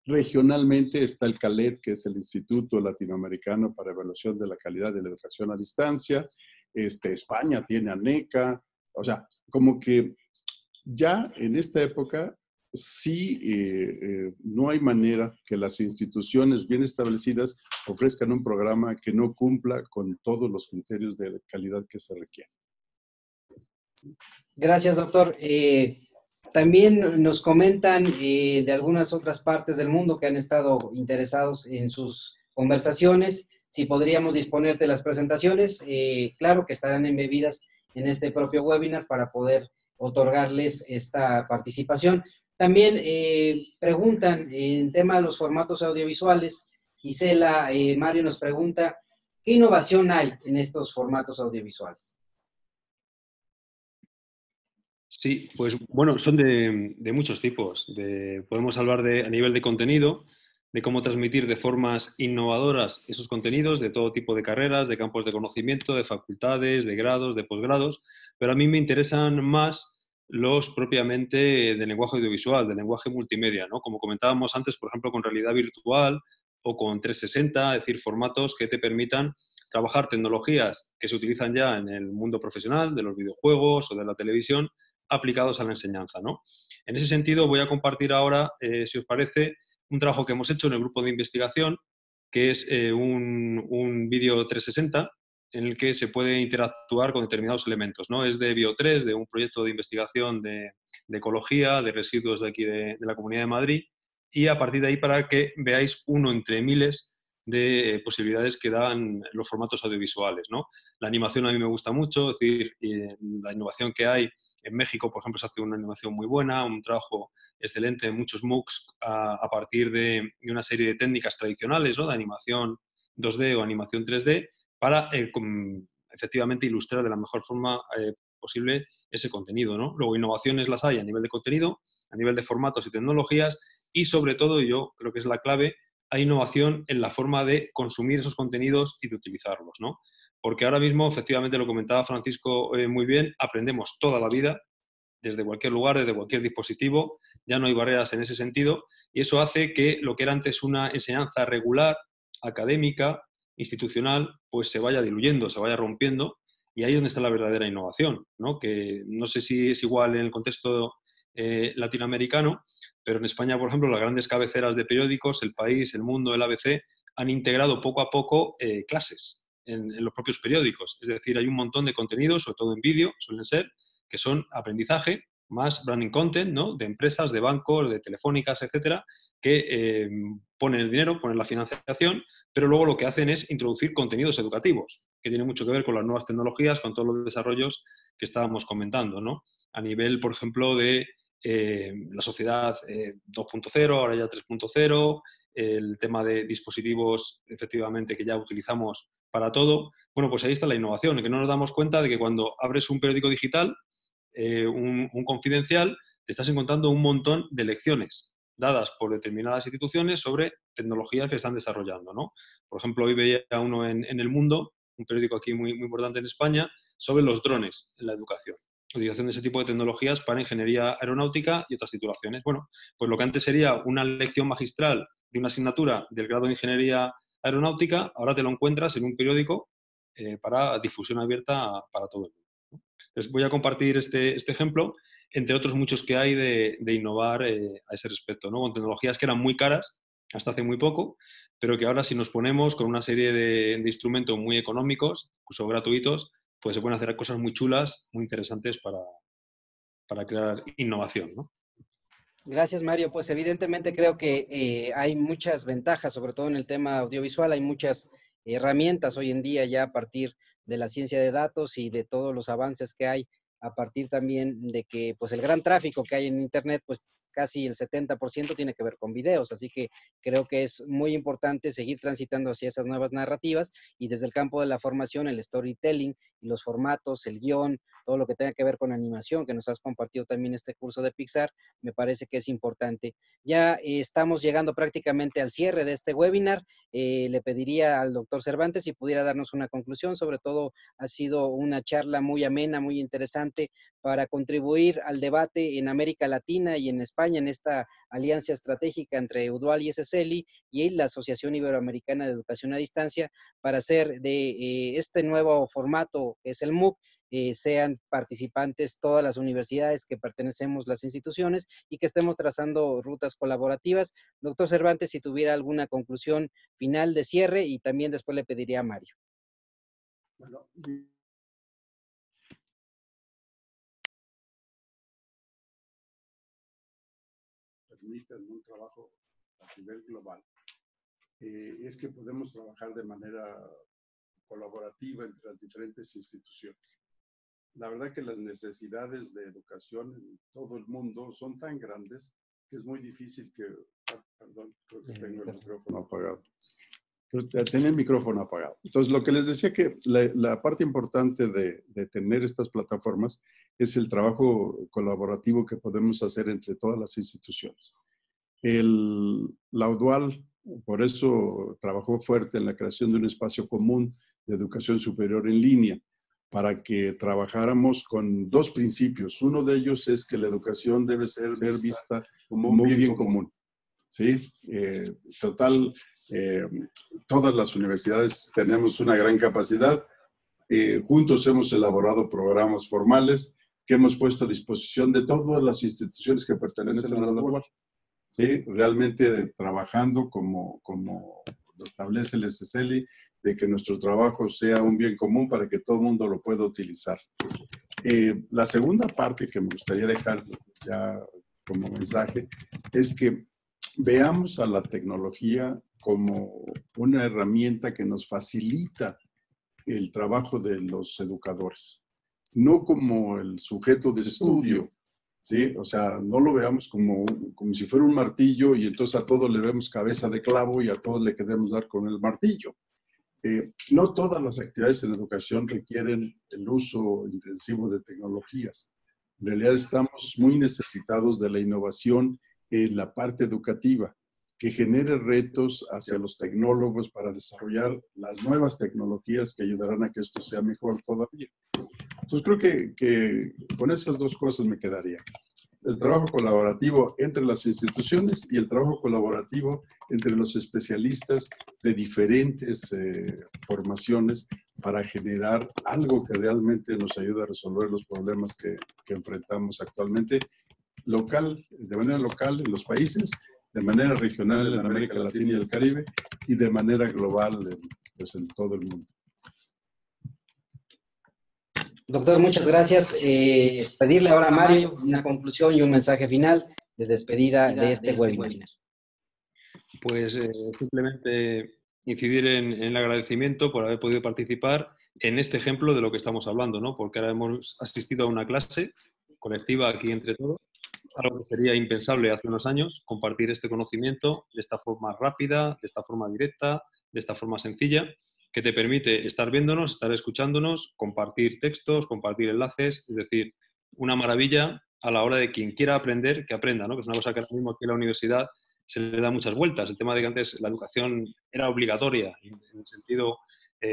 [SPEAKER 4] Regionalmente está el CALED, que es el Instituto Latinoamericano para Evaluación de la Calidad de la Educación a Distancia. España tiene ANECA. O sea, como que ya en esta época sí no hay manera que las instituciones bien establecidas ofrezcan un programa que no cumpla con todos los criterios de calidad que se requieren.
[SPEAKER 2] Gracias, doctor. También nos comentan de algunas otras partes del mundo que han estado interesados en sus conversaciones. Si podríamos disponer de las presentaciones, claro que estarán embebidas en este propio webinar para poder otorgarles esta participación. También preguntan en tema de los formatos audiovisuales. Gisela, Mario nos pregunta, ¿qué innovación hay en estos formatos audiovisuales?
[SPEAKER 3] Sí, pues bueno, son de muchos tipos. Podemos hablar a nivel de contenido, de cómo transmitir de formas innovadoras esos contenidos de todo tipo de carreras, de campos de conocimiento, de facultades, de grados, de posgrados, pero a mí me interesan más los propiamente de lenguaje audiovisual, de lenguaje multimedia, ¿no? Como comentábamos antes, por ejemplo, con realidad virtual o con 360, es decir, formatos que te permitan trabajar tecnologías que se utilizan ya en el mundo profesional, de los videojuegos o de la televisión, aplicados a la enseñanza, ¿no? En ese sentido, voy a compartir ahora, si os parece, un trabajo que hemos hecho en el grupo de investigación, que es un vídeo 360 en el que se puede interactuar con determinados elementos, ¿no? Es de Bio3, de un proyecto de investigación de ecología, de residuos de aquí de la Comunidad de Madrid, y a partir de ahí para que veáis uno entre miles de posibilidades que dan los formatos audiovisuales, ¿no? La animación a mí me gusta mucho, es decir, la innovación que hay En México, por ejemplo, se hace una animación muy buena, un trabajo excelente en muchos MOOCs a partir de una serie de técnicas tradicionales, ¿no? De animación 2D o animación 3D para efectivamente ilustrar de la mejor forma posible ese contenido, ¿no? Luego, innovaciones las hay a nivel de contenido, a nivel de formatos y tecnologías y, sobre todo, yo creo que es la clave, hay innovación en la forma de consumir esos contenidos y de utilizarlos, ¿no? Porque ahora mismo, efectivamente, lo comentaba Francisco muy bien, aprendemos toda la vida, desde cualquier lugar, desde cualquier dispositivo, ya no hay barreras en ese sentido, y eso hace que lo que era antes una enseñanza regular, académica, institucional, pues se vaya diluyendo, se vaya rompiendo, y ahí es donde está la verdadera innovación, ¿no? Que no sé si es igual en el contexto latinoamericano, pero en España, por ejemplo, las grandes cabeceras de periódicos, El País, El Mundo, el ABC, han integrado poco a poco clases en los propios periódicos. Es decir, hay un montón de contenidos, sobre todo en vídeo, suelen ser, que son aprendizaje más branding content, ¿no? De empresas, de bancos, de telefónicas, etcétera, que ponen el dinero, ponen la financiación, pero luego lo que hacen es introducir contenidos educativos, que tienen mucho que ver con las nuevas tecnologías, con todos los desarrollos que estábamos comentando, ¿no? A nivel, por ejemplo, de la sociedad 2.0, ahora ya 3.0, el tema de dispositivos, efectivamente, que ya utilizamos para todo. Bueno, pues ahí está la innovación, que no nos damos cuenta de que cuando abres un periódico digital, un confidencial, te estás encontrando un montón de lecciones dadas por determinadas instituciones sobre tecnologías que están desarrollando, ¿no? Por ejemplo, hoy veía uno en El Mundo, un periódico aquí muy, muy importante en España, sobre los drones en la educación. Utilización de ese tipo de tecnologías para ingeniería aeronáutica y otras titulaciones. Bueno, pues lo que antes sería una lección magistral de una asignatura del grado de ingeniería aeronáutica, ahora te lo encuentras en un periódico para difusión abierta para todo el mundo. Entonces voy a compartir este ejemplo, entre otros muchos que hay de innovar a ese respecto, ¿no? Con tecnologías que eran muy caras hasta hace muy poco, pero que ahora si nos ponemos con una serie de instrumentos muy económicos, incluso gratuitos, pues se pueden hacer cosas muy chulas, muy interesantes para crear innovación, ¿no?
[SPEAKER 2] Gracias, Mario. Pues evidentemente creo que hay muchas ventajas, sobre todo en el tema audiovisual, hay muchas herramientas hoy en día ya a partir de la ciencia de datos y de todos los avances que hay, a partir también de que pues el gran tráfico que hay en Internet, pues casi el 70% tiene que ver con videos, así que creo que es muy importante seguir transitando hacia esas nuevas narrativas y desde el campo de la formación, el storytelling y los formatos, el guión, todo lo que tenga que ver con animación, que nos has compartido también este curso de Pixar, me parece que es importante. Ya estamos llegando prácticamente al cierre de este webinar. Le pediría al doctor Cervantes si pudiera darnos una conclusión. Sobre todo ha sido una charla muy amena, muy interesante para contribuir al debate en América Latina y en España, en esta alianza estratégica entre UDUAL y SSELI y la Asociación Iberoamericana de Educación a Distancia para hacer de este nuevo formato, que es el MOOC, sean participantes todas las universidades que pertenecemos las instituciones y que estemos trazando rutas colaborativas. Doctor Cervantes, si tuviera alguna conclusión final de cierre y también después le pediría a Mario.
[SPEAKER 4] Bueno, permiten un trabajo a nivel global, es que podemos trabajar de manera colaborativa entre las diferentes instituciones. La verdad que las necesidades de educación en todo el mundo son tan grandes que es muy difícil que... perdón, creo que tengo el micrófono apagado. Tener el micrófono apagado. Entonces, lo que les decía que la parte importante de tener estas plataformas es el trabajo colaborativo que podemos hacer entre todas las instituciones. La UDUAL, por eso trabajó fuerte en la creación de un espacio común de educación superior en línea, para que trabajáramos con dos principios. Uno de ellos es que la educación debe ser vista como un bien común. ¿Sí? Todas las universidades tenemos una gran capacidad. Juntos hemos elaborado programas formales que hemos puesto a disposición de todas las instituciones que pertenecen a la UDUAL. ¿Sí? Realmente trabajando como lo establece el SSELI, de que nuestro trabajo sea un bien común para que todo el mundo lo pueda utilizar. La segunda parte que me gustaría dejar ya como mensaje es que veamos a la tecnología como una herramienta que nos facilita el trabajo de los educadores. no como el sujeto de estudio, ¿sí? O sea, no lo veamos como si fuera un martillo y entonces a todo le vemos cabeza de clavo y a todos le queremos dar con el martillo. No todas las actividades en educación requieren el uso intensivo de tecnologías. En realidad estamos muy necesitados de la innovación en la parte educativa, que genere retos hacia los tecnólogos para desarrollar las nuevas tecnologías que ayudarán a que esto sea mejor todavía. Entonces creo que con esas dos cosas me quedaría. El trabajo colaborativo entre las instituciones y el trabajo colaborativo entre los especialistas de diferentes formaciones para generar algo que realmente nos ayude a resolver los problemas que enfrentamos actualmente, de manera local en los países, de manera regional en América Latina y el Caribe y de manera global pues en todo el mundo.
[SPEAKER 2] Doctor, muchas gracias. Pedirle ahora a Mario una conclusión y un mensaje final de despedida de este webinar.
[SPEAKER 3] Pues simplemente incidir en el agradecimiento por haber podido participar en este ejemplo de lo que estamos hablando, ¿no? Porque ahora hemos asistido a una clase colectiva aquí entre todos, algo que sería impensable hace unos años, compartir este conocimiento de esta forma rápida, de esta forma directa, de esta forma sencilla, que te permite estar viéndonos, estar escuchándonos, compartir textos, compartir enlaces, es decir, una maravilla a la hora de quien quiera aprender, que aprenda, ¿no? Que es una cosa que ahora mismo aquí en la universidad se le da muchas vueltas. El tema de que antes la educación era obligatoria en el sentido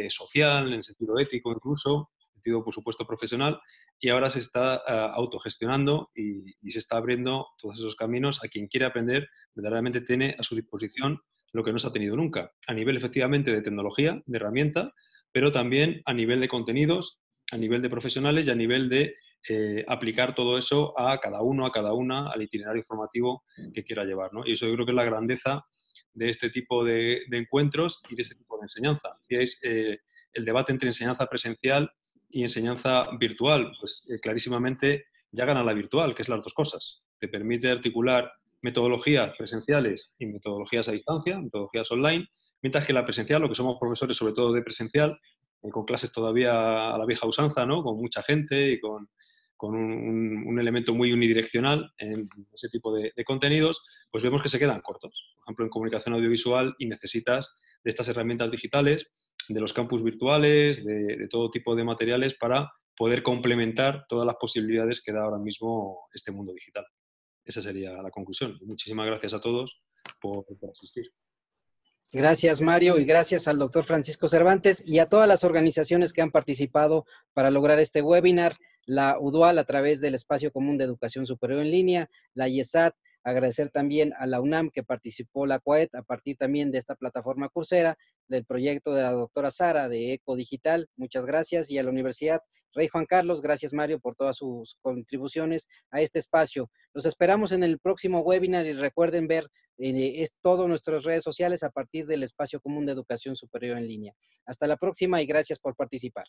[SPEAKER 3] social, en el sentido ético incluso, en el sentido, por supuesto, profesional, y ahora se está autogestionando y se está abriendo todos esos caminos a quien quiere aprender, verdaderamente tiene a su disposición lo que no se ha tenido nunca, a nivel efectivamente de tecnología, de herramienta, pero también a nivel de contenidos, a nivel de profesionales y a nivel de aplicar todo eso a cada uno, a cada una, al itinerario formativo que quiera llevar, ¿no? Y eso yo creo que es la grandeza de este tipo de encuentros y de este tipo de enseñanza. Decíais el debate entre enseñanza presencial y enseñanza virtual, pues clarísimamente ya gana la virtual, que es las dos cosas. Te permite articular metodologías presenciales y metodologías a distancia, metodologías online, mientras que la presencial, lo que somos profesores sobre todo de presencial, con clases todavía a la vieja usanza, ¿no? Con mucha gente y con un elemento muy unidireccional en ese tipo de contenidos, pues vemos que se quedan cortos. Por ejemplo, en comunicación audiovisual y necesitas de estas herramientas digitales, de los campus virtuales, de todo tipo de materiales para poder complementar todas las posibilidades que da ahora mismo este mundo digital. Esa sería la conclusión. Muchísimas gracias a todos por asistir.
[SPEAKER 2] Gracias, Mario, y gracias al doctor Francisco Cervantes y a todas las organizaciones que han participado para lograr este webinar, la UDUAL a través del Espacio Común de Educación Superior en Línea, la IESAT, agradecer también a la UNAM que participó la CUAET a partir también de esta plataforma Coursera, del proyecto de la doctora Sara de Eco Digital, muchas gracias, y a la Universidad Rey Juan Carlos, gracias Mario por todas sus contribuciones a este espacio. Los esperamos en el próximo webinar y recuerden ver todas nuestras redes sociales a partir del Espacio Común de Educación Superior en Línea. Hasta la próxima y gracias por participar.